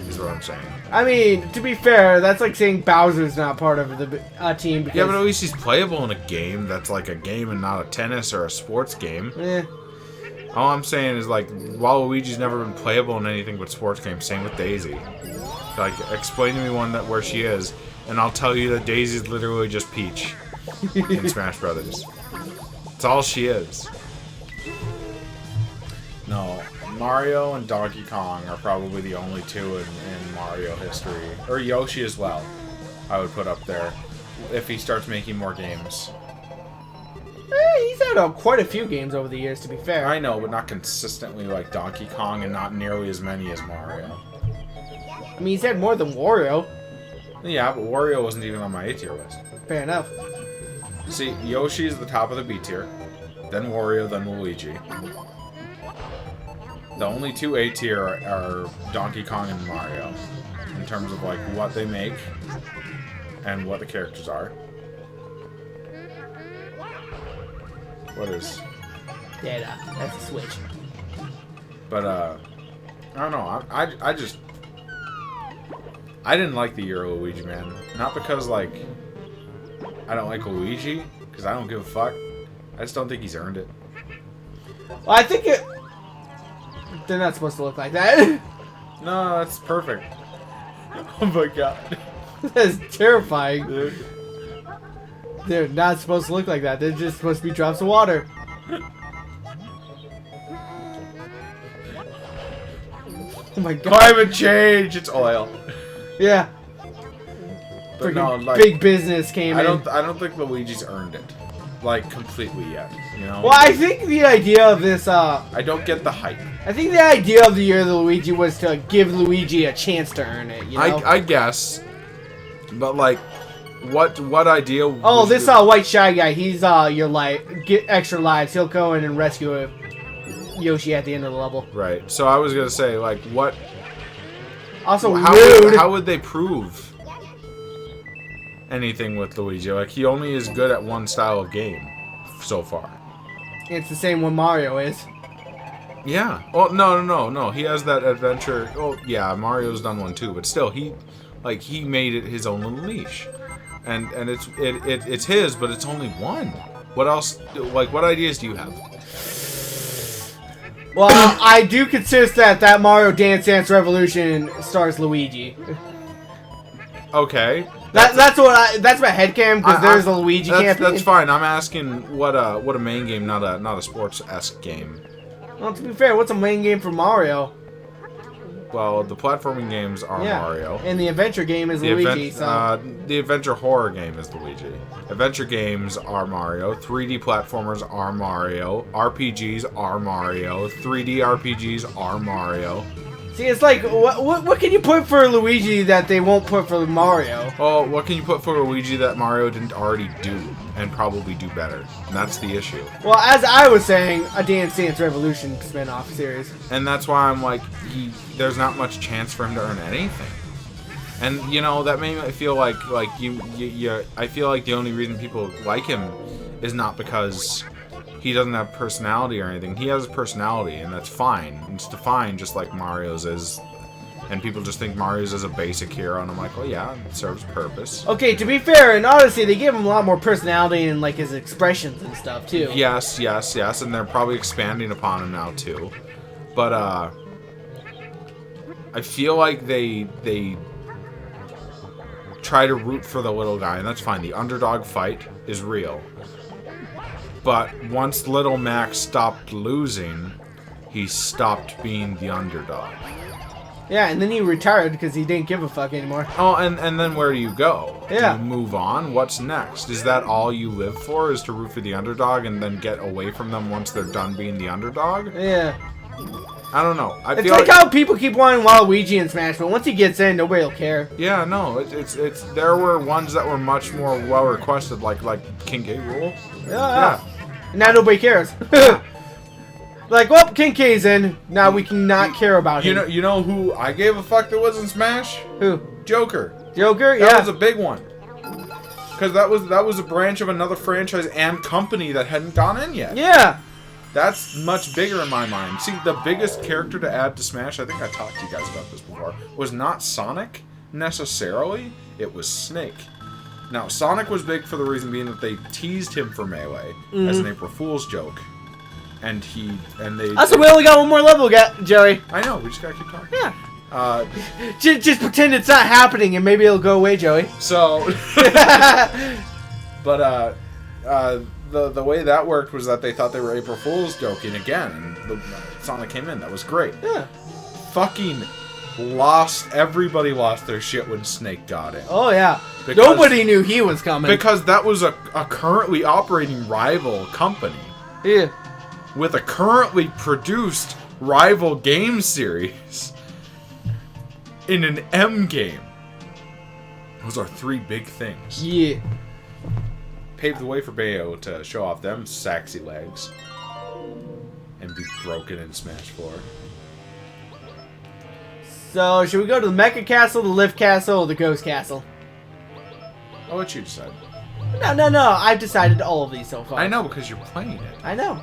Is what I'm saying. I mean, to be fair, that's like saying Bowser's not part of the team. Because Yeah, but at least he's playable in a game that's like a game and not a tennis or a sports game. Eh. All I'm saying is, like, Waluigi's never been playable in anything but sports games. Same with Daisy. Like, explain to me one where she is, and I'll tell you that Daisy's literally just Peach in Smash Brothers. That's all she is. No, Mario and Donkey Kong are probably the only two in Mario history. Or Yoshi as well, I would put up there. If he starts making more games. He's had quite a few games over the years, to be fair. I know, but not consistently like Donkey Kong and not nearly as many as Mario. I mean, he's had more than Wario. Yeah, but Wario wasn't even on my A tier list. Fair enough. See, Yoshi is the top of the B tier. then Wario, then Luigi. The only two A tier are Donkey Kong and Mario, in terms of like what they make and what the characters are. What is? Data. That's a Switch. But I don't know. I just I didn't like the year of Luigi, man. Not because like I don't like Luigi, because I don't give a fuck. I just don't think he's earned it. Well, I think it. They're not supposed to look like that. No, that's perfect. Oh my god. That's terrifying. Dude. They're not supposed to look like that. They're just supposed to be drops of water. Oh my god. Climate change! It's oil. Yeah. But no, like, big business came in. I don't think Luigi's earned it. Like, completely yet. You know? Well, I think the idea of this, I don't get the hype. I think the idea of the year of the Luigi was to give Luigi a chance to earn it, you know? I guess. But, like, what idea... Oh, this white shy guy, he's your life. Get extra lives. He'll go in and rescue Yoshi at the end of the level. Right. So I was gonna say, like, what... Also, rude. How would they prove anything with Luigi? Like, he only is good at one style of game so far. It's the same one Mario is. Yeah. Well, no. He has that adventure. Oh, yeah, Mario's done one too, but still, he made it his own little niche, and it's his, but it's only one. What else? Like, what ideas do you have? Well, I do consist that Mario Dance Dance Revolution stars Luigi. Okay. That's my headcanon because there's a Luigi campaign. That's fine. I'm asking what a main game, not a sports-esque game. Well, to be fair, what's a main game for Mario? Well, the platforming games are Mario. And the adventure game is Luigi. The adventure horror game is Luigi. Adventure games are Mario. 3D platformers are Mario. RPGs are Mario. 3D RPGs are Mario. See, it's like, what can you put for Luigi that they won't put for Mario? Oh, what can you put for Luigi that Mario didn't already do and probably do better? And that's the issue. Well, as I was saying, a Dance Dance Revolution spin-off series. And that's why I'm like, there's not much chance for him to earn anything. And, you know, that made me feel like I feel like the only reason people like him is not because he doesn't have personality or anything. He has personality, and that's fine. It's defined just like Mario's is. And people just think Mario's is a basic hero, and I'm like, well, yeah, it serves purpose. Okay, to be fair, in Odyssey, they give him a lot more personality and, like, his expressions and stuff, too. Yes, and they're probably expanding upon him now, too. But, I feel like they try to root for the little guy, and that's fine. The underdog fight is real. But once Little Max stopped losing, he stopped being the underdog. Yeah, and then he retired because he didn't give a fuck anymore. Oh, and then where do you go? Yeah. Do you move on? What's next? Is that all you live for, is to root for the underdog and then get away from them once they're done being the underdog? Yeah. I don't know. It's like how people keep wanting Waluigi in Smash, but once he gets in, nobody will care. Yeah, no, it's there were ones that were much more well requested, like King K. Rool. Yeah. Now nobody cares. Like, well, King K's in. Now we can not care about him. You know who I gave a fuck that was in Smash? Who? Joker. Joker? Yeah. That was a big one. Because that was a branch of another franchise and company that hadn't gone in yet. Yeah. That's much bigger in my mind. See, the biggest character to add to Smash, I think I talked to you guys about this before, was not Sonic, necessarily. It was Snake. Now, Sonic was big for the reason being that they teased him for Melee as an April Fool's joke. And they... Also, we only got one more level, Joey. I know, we just gotta keep talking. Yeah. Just pretend it's not happening and maybe it'll go away, Joey. So... But, the way that worked was that they thought they were April Fool's joking again, and Sonic came in. That was great. Yeah. Fucking everybody lost their shit when Snake got in. Oh, yeah. Nobody knew he was coming. Because that was a currently operating rival company. Yeah. With a currently produced rival game series in an M game. Those are three big things. Yeah. paved the way for Bayo to show off them sexy legs. And be broken in Smash 4. So, should we go to the Mecha Castle, the Lift Castle, or the Ghost Castle? I'll let you decide. No. I've decided all of these so far. I know, because you're playing it. I know.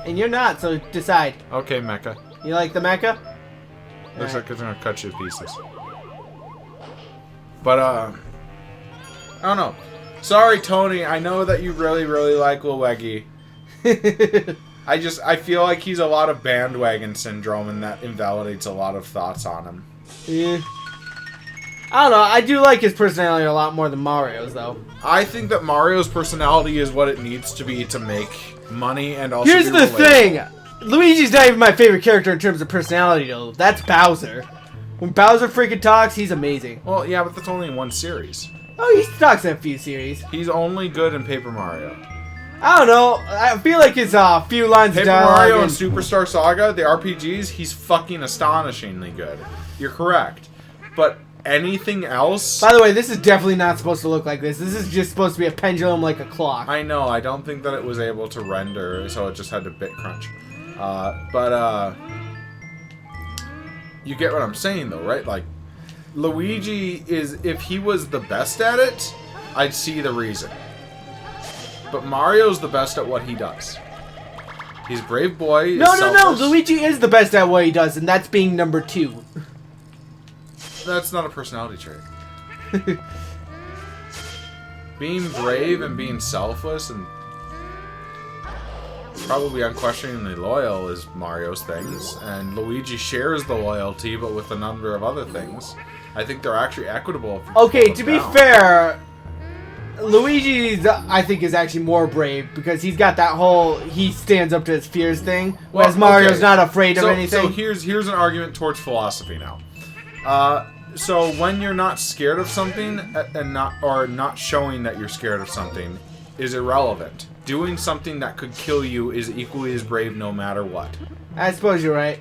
And you're not, so decide. Okay, Mecha. You like the Mecha? Looks like it's gonna cut you to pieces. But, I don't know. Sorry, Tony. I know that you really, really like Lil Weggy. I feel like he's a lot of bandwagon syndrome, and that invalidates a lot of thoughts on him. Yeah. I don't know. I do like his personality a lot more than Mario's, though. I think that Mario's personality is what it needs to be to make money and also Here's be the relatable. thing. Luigi's not even my favorite character in terms of personality, though. That's Bowser. When Bowser freaking talks, he's amazing. Well, yeah, but that's only in one series. Oh, he talks in a few series. He's only good in Paper Mario. I don't know. I feel like his few lines Paper of dialogue Mario and Superstar Saga, the RPGs, he's fucking astonishingly good. You're correct. But anything else... By the way, this is definitely not supposed to look like this. This is just supposed to be a pendulum like a clock. I know, I don't think that it was able to render, so it just had to bit crunch. You get what I'm saying, though, right? Like, Luigi is... If he was the best at it, I'd see the reason. But Mario's the best at what he does. He's a brave boy. No. Selfless. Luigi is the best at what he does, and that's being number 2. That's not a personality trait. Being brave and being selfless and probably unquestioningly loyal is Mario's things, and Luigi shares the loyalty, but with a number of other things. I think they're actually equitable. Okay, to be fair, Luigi, I think, is actually more brave because he's got that whole he stands up to his fears thing, whereas Mario's not afraid of anything. So here's an argument towards philosophy now. So when you're not scared of something and not showing that you're scared of something is irrelevant. Doing something that could kill you is equally as brave no matter what. I suppose you're right.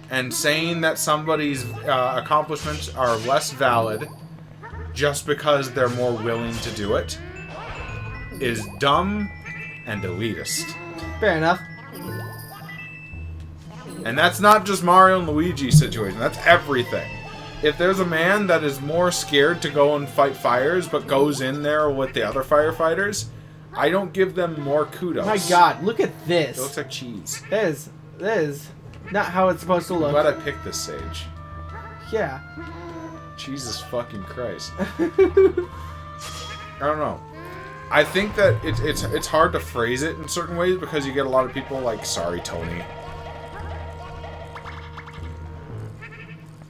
And saying that somebody's accomplishments are less valid just because they're more willing to do it is dumb and elitist. Fair enough. And that's not just Mario and Luigi's situation. That's everything. If there's a man that is more scared to go and fight fires but goes in there with the other firefighters, I don't give them more kudos. My God, look at this. It looks like cheese. That is not how it's supposed to look. I'm glad I picked this sage. Yeah. Jesus fucking Christ. I don't know. I think that it's hard to phrase it in certain ways because you get a lot of people like, sorry, Tony,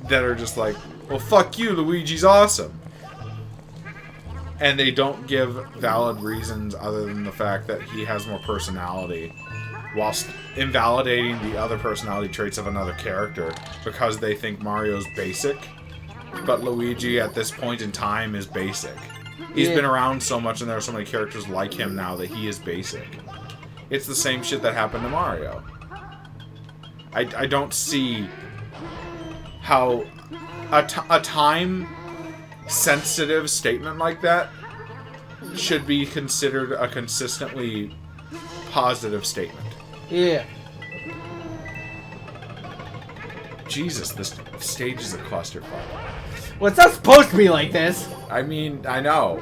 that are just like, well, fuck you, Luigi's awesome. And they don't give valid reasons other than the fact that he has more personality, whilst invalidating the other personality traits of another character because they think Mario's basic, but Luigi at this point in time is basic. He's been around so much and there are so many characters like him now that he is basic. It's the same shit that happened to Mario. I don't see how a time-sensitive statement like that should be considered a consistently positive statement. Yeah. Jesus, this stage is a clusterfuck. Well, it's not supposed to be like this. I mean, I know.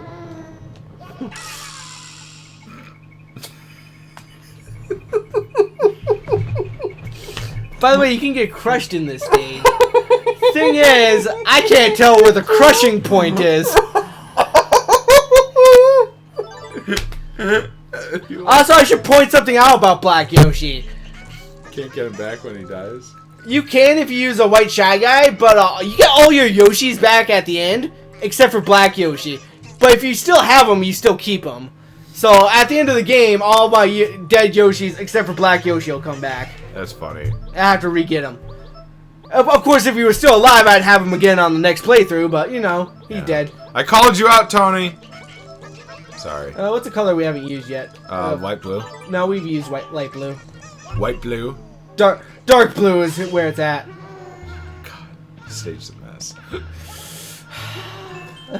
By the way, you can get crushed in this stage. Thing is, I can't tell where the crushing point is. Also, I should point something out about Black Yoshi. Can't get him back when he dies. You can if you use a white Shy Guy, but you get all your Yoshis back at the end, except for Black Yoshi. But if you still have them, you still keep them. So at the end of the game, all my dead Yoshis, except for Black Yoshi, will come back. That's funny. I have to re-get him. Of course, if he was still alive, I'd have him again on the next playthrough, but, you know, he's dead. I called you out, Tony! Sorry. What's the color we haven't used yet? Light blue. No, we've used light blue. White blue. Dark blue is where it's at. God, this stage's a mess.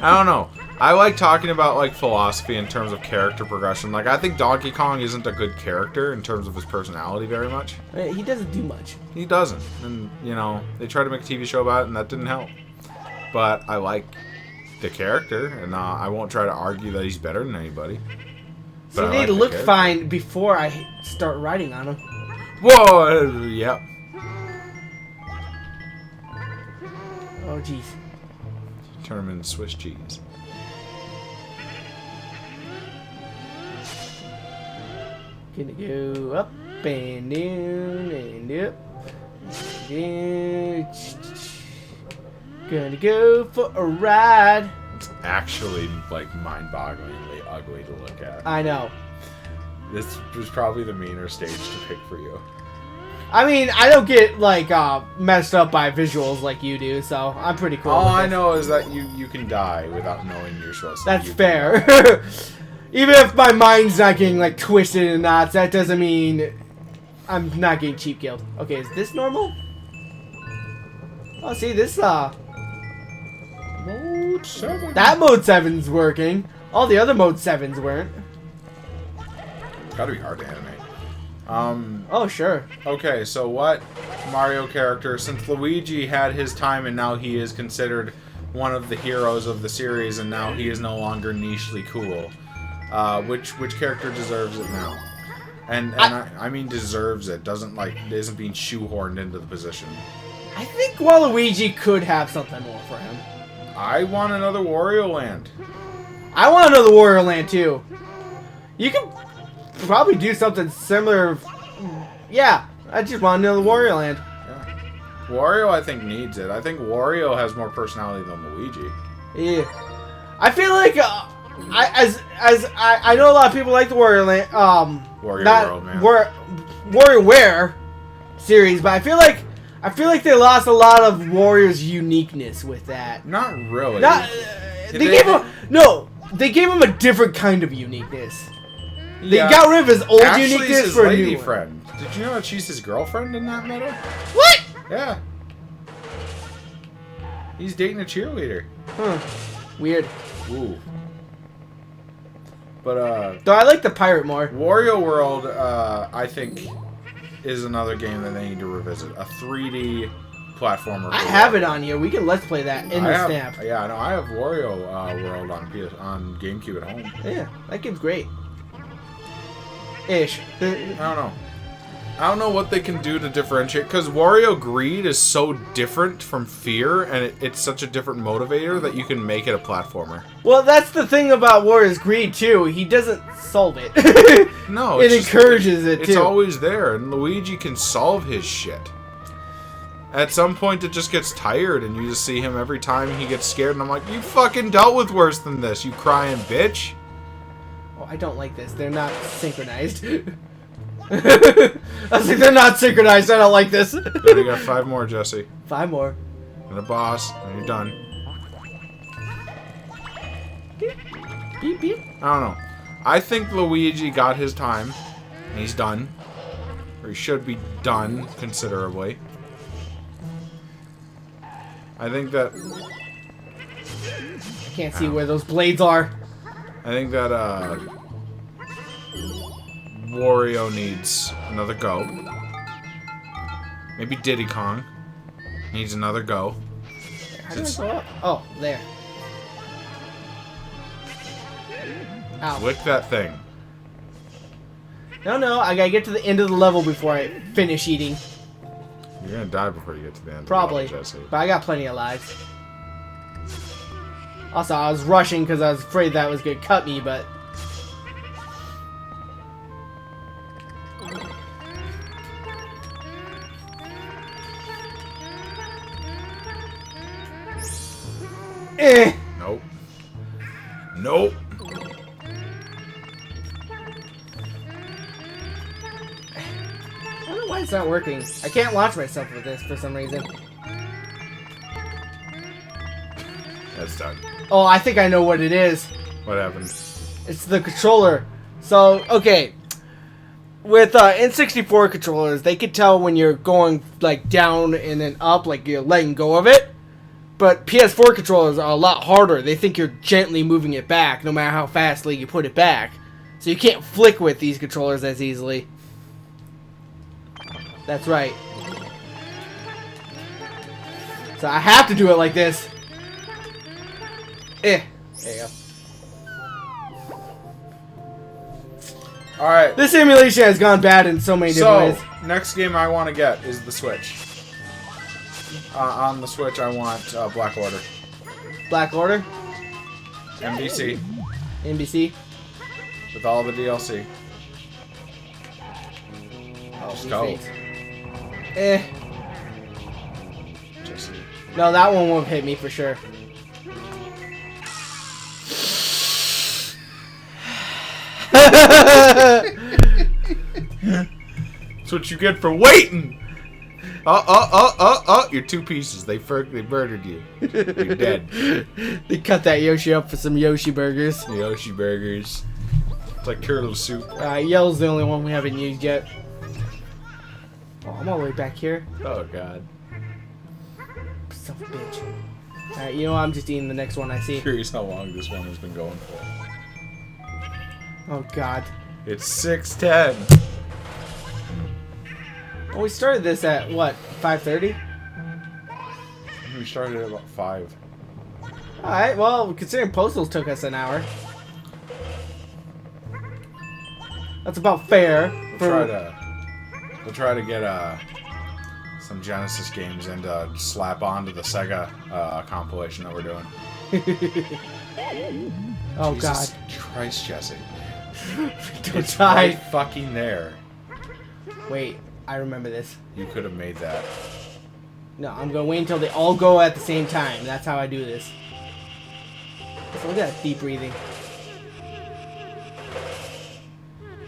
I don't know. I like talking about like philosophy in terms of character progression. Like I think Donkey Kong isn't a good character in terms of his personality very much. He doesn't do much. He doesn't, and you know they tried to make a TV show about it, and that didn't help. But I like the character, and I won't try to argue that he's better than anybody. So they look fine before I start writing on him. Whoa! Yep. Oh jeez. Turn him into Swiss cheese. Gonna go up and down and up. Gonna go for a ride. It's actually like mind-bogglingly ugly to look at. I know. This was probably the meaner stage to pick for you. I mean, I don't get like messed up by visuals like you do, so I'm pretty cool. All I know is that you can die without knowing you're supposed to. That's fair. Even if my mind's not getting like twisted in knots, that doesn't mean I'm not getting cheap killed. Okay, is this normal? Oh, see this Mode 7. that mode 7's working. All the other mode 7s weren't. It's gotta be hard to animate. Oh sure. Okay, so what Mario character, since Luigi had his time and now he is considered one of the heroes of the series and now he is no longer nichely cool, which character deserves it now? And I mean deserves it, isn't being shoehorned into the position. I think Waluigi could have something more for him. I want another Wario Land. I want another Wario Land too. You can probably do something similar. Yeah, I just want another Wario Land. Yeah. Wario, I think, needs it. I think Wario has more personality than Luigi. Yeah, I feel like I know a lot of people like the Wario Land, Wario World, man. WarioWare series, but I feel like they lost a lot of Wario's uniqueness with that. Not really. They gave him a different kind of uniqueness. They Yeah. got rid of his old Actually, uniqueness his for a lady new one. friend. Did you know that she's his girlfriend in that meta? What? Yeah. He's dating a cheerleader. Huh. Weird. Ooh. But Though I like the pirate more. Wario World, I think, is another game that they need to revisit. A 3D platformer. I have it on here. We can let's play that in the snap. Yeah, I know. I have Wario World on GameCube at home. Yeah, that game's great. Ish. I don't know what they can do to differentiate, because Wario Greed is so different from Fear, and it's such a different motivator that you can make it a platformer. Well, that's the thing about Wario's Greed, too. He doesn't solve it. No, it encourages it, too. It's always there, and Luigi can solve his shit. At some point, it just gets tired, and you just see him every time he gets scared, and I'm like, you fucking dealt with worse than this, you crying bitch. Oh, I don't like this. They're not synchronized. I was like, they're not synchronized. I don't like this. Then you got 5 more, Jesse. 5 more. And a boss, and you're done. Beep, beep. I don't know. I think Luigi got his time, and he's done. Or he should be done, considerably. I think that... I can't see where those blades are. I think that, Wario needs another go. Maybe Diddy Kong needs another go. How do I go up? Oh, there. Ow. Lick that thing. No, I gotta get to the end of the level before I finish eating. You're gonna die before you get to the end. Probably. Of the level, Jesse. But I got plenty of lives. Also, I was rushing because I was afraid that was gonna cut me, but... Nope. Nope. I don't know why it's not working. I can't launch myself with this for some reason. That's done. Oh, I think I know what it is. What happened? It's the controller. So, okay. With N64 controllers, they can tell when you're going like down and then up, like you're letting go of it. But PS4 controllers are a lot harder. They think you're gently moving it back, no matter how fastly you put it back. So you can't flick with these controllers as easily. That's right. So I have to do it like this. There you go. Alright. This simulation has gone bad in so many different ways. Next game I want to get is the Switch. On the Switch, I want Black Order. Black Order? NBC. NBC? With all the DLC. Oh, Just go. Just No, that one won't hit me for sure. That's what you get for waiting! You're two pieces. They murdered you. You're dead. They cut that Yoshi up for some Yoshi burgers. Yoshi burgers. It's like turtle soup. Yellow's the only one we haven't used yet. Oh, I'm all the way back here. Oh, God. Son of a bitch. Alright, you know what? I'm just eating the next one I see. Curious how long this one has been going for. Oh, God. It's 6:10. Well, we started this at, what, 5:30? We started at about 5. Alright, well, considering Postals took us an hour. That's about fair. We'll try to get some Genesis games and slap onto the Sega compilation that we're doing. Oh, Jesus God. Christ, Jesse. Don't die. Right fucking there. Wait, I remember this. You could have made that. No, I'm going to wait until they all go at the same time. That's how I do this. So look at that deep breathing.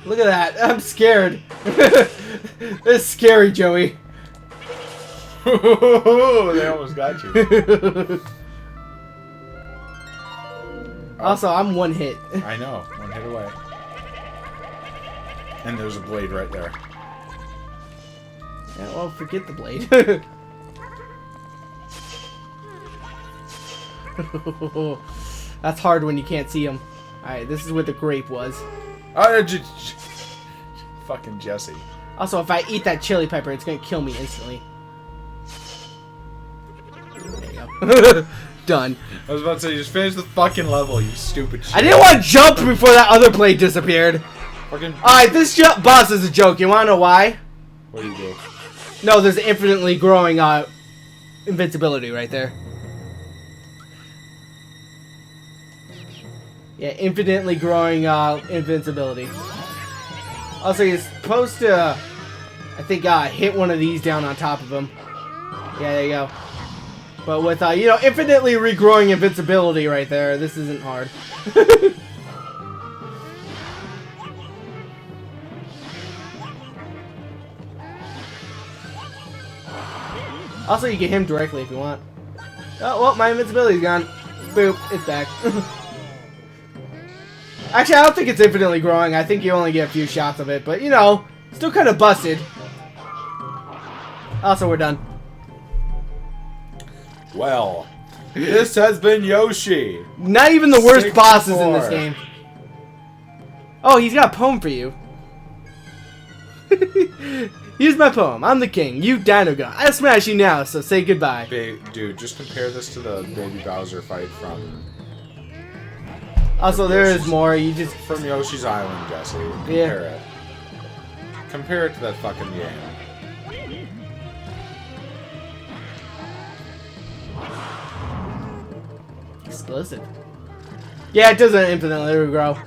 Look at that. I'm scared. This is scary, Joey. They almost got you. Also, I'm one hit. I know. One hit away. And there's a blade right there. Yeah, well, forget the blade. That's hard when you can't see them. Alright, this is what the grape was. Fucking Jesse. Also, if I eat that chili pepper, it's gonna kill me instantly. There you go. Done. I was about to say, just finish the fucking level, you stupid shit. I didn't want to jump before that other blade disappeared. Fucking... Alright, this boss is a joke. You wanna know why? What do you do? No, there's infinitely growing invincibility right there. Yeah, infinitely growing invincibility. Also, you're supposed to, I think, hit one of these down on top of him. Yeah, there you go. But with, you know, infinitely regrowing invincibility right there, this isn't hard. Also, you get him directly if you want. Oh, well, my invincibility's gone. Boop, it's back. Actually, I don't think it's infinitely growing. I think you only get a few shots of it, but, you know, still kind of busted. Also, we're done. Well, this has been Yoshi. Not even the worst 64. bosses in this game. Oh, he's got a poem for you. Here's my poem. I'm the king. You Dino God. I smash you now, so say goodbye. Dude, just compare this to the Baby Bowser fight from... Also, there is more. You just... From Yoshi's Island, Jesse. Compare it. Compare it to that fucking game. Explosive. Yeah, it doesn't infinitely regrow.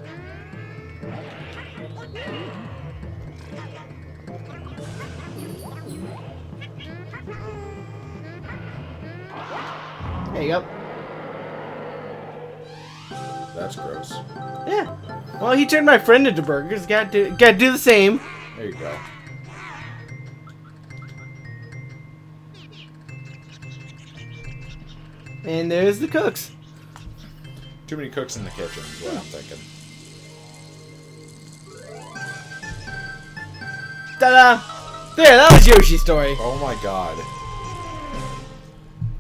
There you go. That's gross. Yeah. Well, he turned my friend into burgers. Gotta do the same. There you go. And there's the cooks. Too many cooks in the kitchen is what I'm thinking. Ta-da! There, that was Yoshi's story. Oh my god.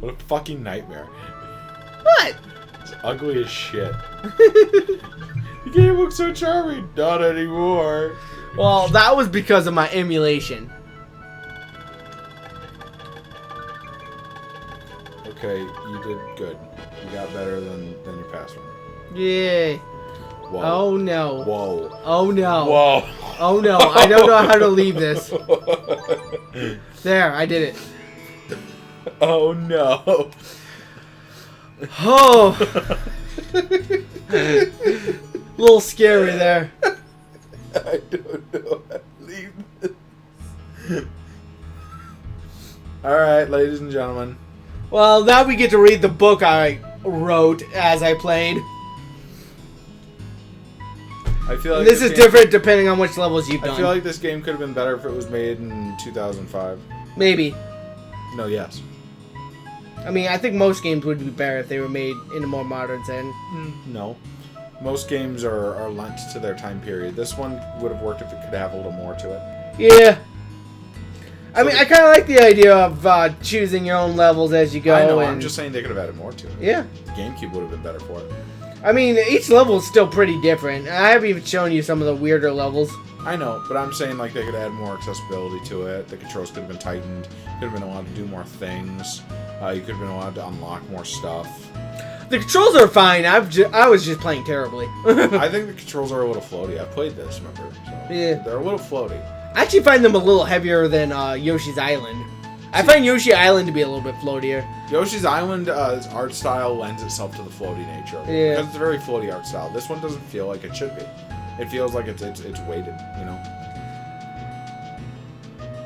What a fucking nightmare. What? It's ugly as shit. The game looks so charming. Not anymore. Well, that was because of my emulation. Okay, you did good. You got better than your past one. Yay. Whoa. Oh no. Whoa. Oh no. Whoa. Oh no. I don't know how to leave this. There, I did it. Oh no. Oh. A little scary there. I don't know how to leave this. Alright, ladies and gentlemen. Well, now we get to read the book I wrote as I played. I feel like This is different depending on which levels you've done. I feel like this game could have been better if it was made in 2005. Maybe. No, yes. I mean, I think most games would be better if they were made in a more modern sense. No. Most games are lent to their time period. This one would have worked if it could have a little more to it. Yeah. I mean, I kind of like the idea of choosing your own levels as you go. I know, and I'm just saying they could have added more to it. Yeah. The GameCube would have been better for it. I mean, each level is still pretty different. I haven't even shown you some of the weirder levels. I know, but I'm saying like they could add more accessibility to it. The controls could have been tightened. Could have been allowed to do more things. You could have been allowed to unlock more stuff. The controls are fine. I was just playing terribly. I think the controls are a little floaty. I played this, remember? So Yeah. they're a little floaty. I actually find them a little heavier than Yoshi's Island. I find Yoshi Island to be a little bit floatier. Yoshi's Island's art style lends itself to the floaty nature of it. Yeah. Because it's a very floaty art style. This one doesn't feel like it should be. It feels like it's weighted, you know?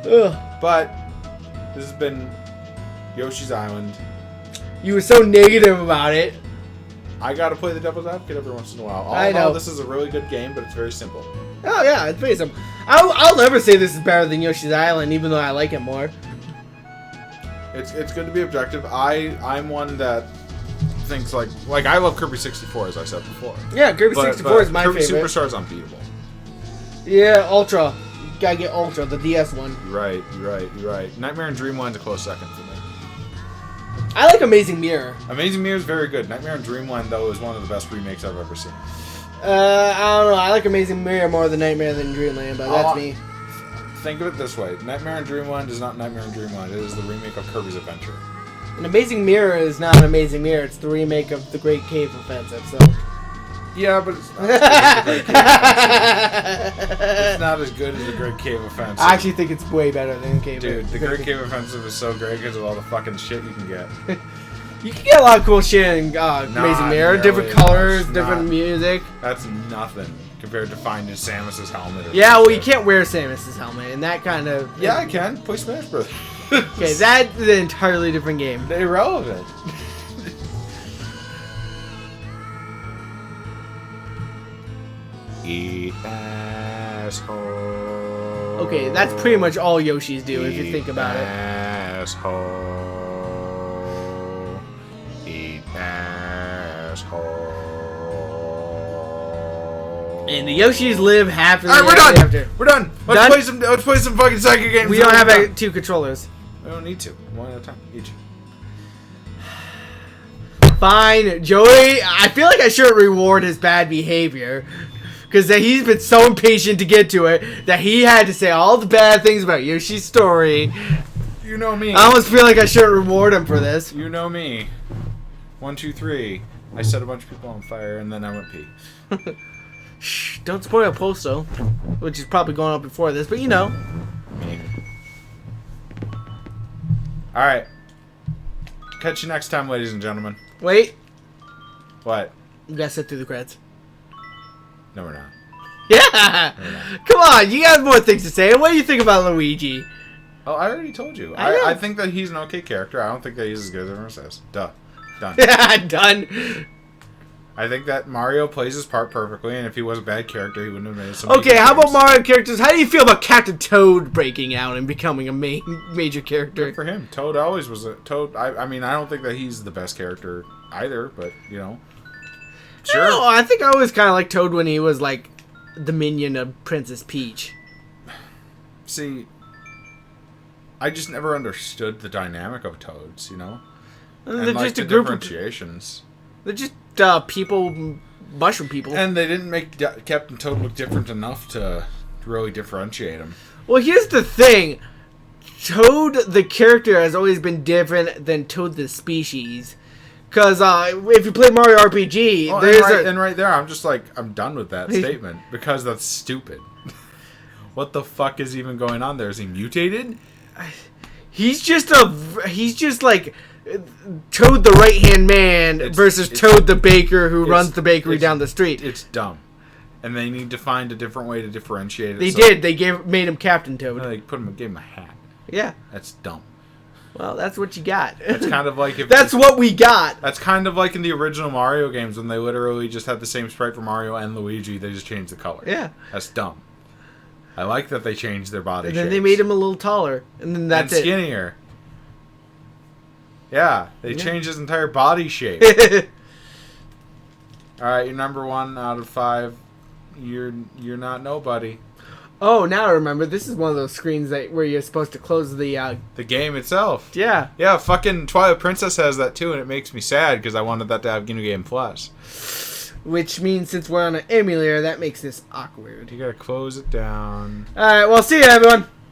Ugh. But this has been Yoshi's Island. You were so negative about it. I gotta play the devil's advocate every once in a while. All I in all, know. this is a really good game, but it's very simple. Oh yeah, it's pretty simple. I'll never say this is better than Yoshi's Island, even though I like it more. It's good to be objective. I'm one that thinks like I love Kirby 64, as I said before. Yeah, Kirby 64 is my Kirby favorite. Superstar is unbeatable. Yeah, Ultra. Gotta get Ultra, the DS one. You're right. Nightmare and Dreamland's a close second for me. I like Amazing Mirror. Amazing Mirror is very good. Nightmare and Dreamland, though, is one of the best remakes I've ever seen. I don't know. I like Amazing Mirror more than Nightmare than Dreamland, but that's me. Think of it this way. Nightmare and Dreamland is not Nightmare and Dreamland. It is the remake of Kirby's Adventure. An Amazing Mirror is not an Amazing Mirror. It's the remake of The Great Cave Offensive, so... Yeah, but it's not as good as the Great Cave Offensive. I actually think it's way better than Cave Dude, the Great Cave Offensive is so great because of all the fucking shit you can get. You can get a lot of cool shit in Amazing Mirror. Nearly Different as colors, much. different music. That's nothing compared to finding Samus's helmet. Yeah, well, you can't wear Samus's helmet, and that kind of... Yeah, I can. Play Smash Bros. Okay, that's an entirely different game. Irrelevant. Eat asshole. Okay, that's pretty much all Yoshis do, if you think about it. Asshole. Eat asshole. And the Yoshis live happily Alright, we're ever done. after. We're done. Let's play some fucking psychic games. We don't have two controllers. We don't need to. One at a time, each. Fine, Joey. I feel like I should reward his bad behavior. Because he's been so impatient to get to it that he had to say all the bad things about Yoshi's story. You know me. I almost feel like I should reward him for this. You know me. 1, 2, 3. I set a bunch of people on fire and then I went pee. Shh, don't spoil Posto, which is probably going up before this, but you know. Me. Alright. Catch you next time, ladies and gentlemen. Wait, What? we gotta sit through the credits. No, we're not. Yeah! Come on, you got more things to say. What do you think about Luigi? Oh, I already told you. I know. I think that he's an okay character. I don't think that he's as good as everyone says. Duh. Done. Done. I think that Mario plays his part perfectly, and if he was a bad character, he wouldn't have made so Okay, many how about games. Mario characters? How do you feel about Captain Toad breaking out and becoming a major character? Good for him. Toad always was a... Toad... I mean, I don't think that he's the best character either, but, you know... Sure. No, I think I always kind of liked Toad when he was like the minion of Princess Peach. See, I just never understood the dynamic of Toads, you know? They're and like just a the group of differentiations. they're just people, mushroom people. And they didn't make Captain Toad look different enough to really differentiate him. Well, here's the thing. Toad, the character, has always been different than Toad, the species. Because if you play Mario RPG, and right there, I'm just like, I'm done with that statement. Because that's stupid. What the fuck is even going on there? Is he mutated? He's just like Toad, the right-hand man, versus Toad, the baker, who runs the bakery down the street. It's dumb. And they need to find a different way to differentiate it. They did. They made him Captain Toad. They gave him a hat. Yeah. That's dumb. Well, that's what you got. That's kind of like that's what we got. That's kind of like in the original Mario games when they literally just had the same sprite for Mario and Luigi. They just changed the color. Yeah. That's dumb. I like that they changed their body And then shapes. they made him a little taller, and then that's and skinnier. Yeah, they changed his entire body shape. All right, you're number 1 out of 5. You're not nobody. Oh, now I remember. This is one of those screens where you're supposed to close the game itself. Yeah. Yeah, fucking Twilight Princess has that too, and it makes me sad because I wanted that to have New Game Plus. Which means since we're on an emulator, that makes this awkward. You gotta close it down. Alright, well, see ya, everyone.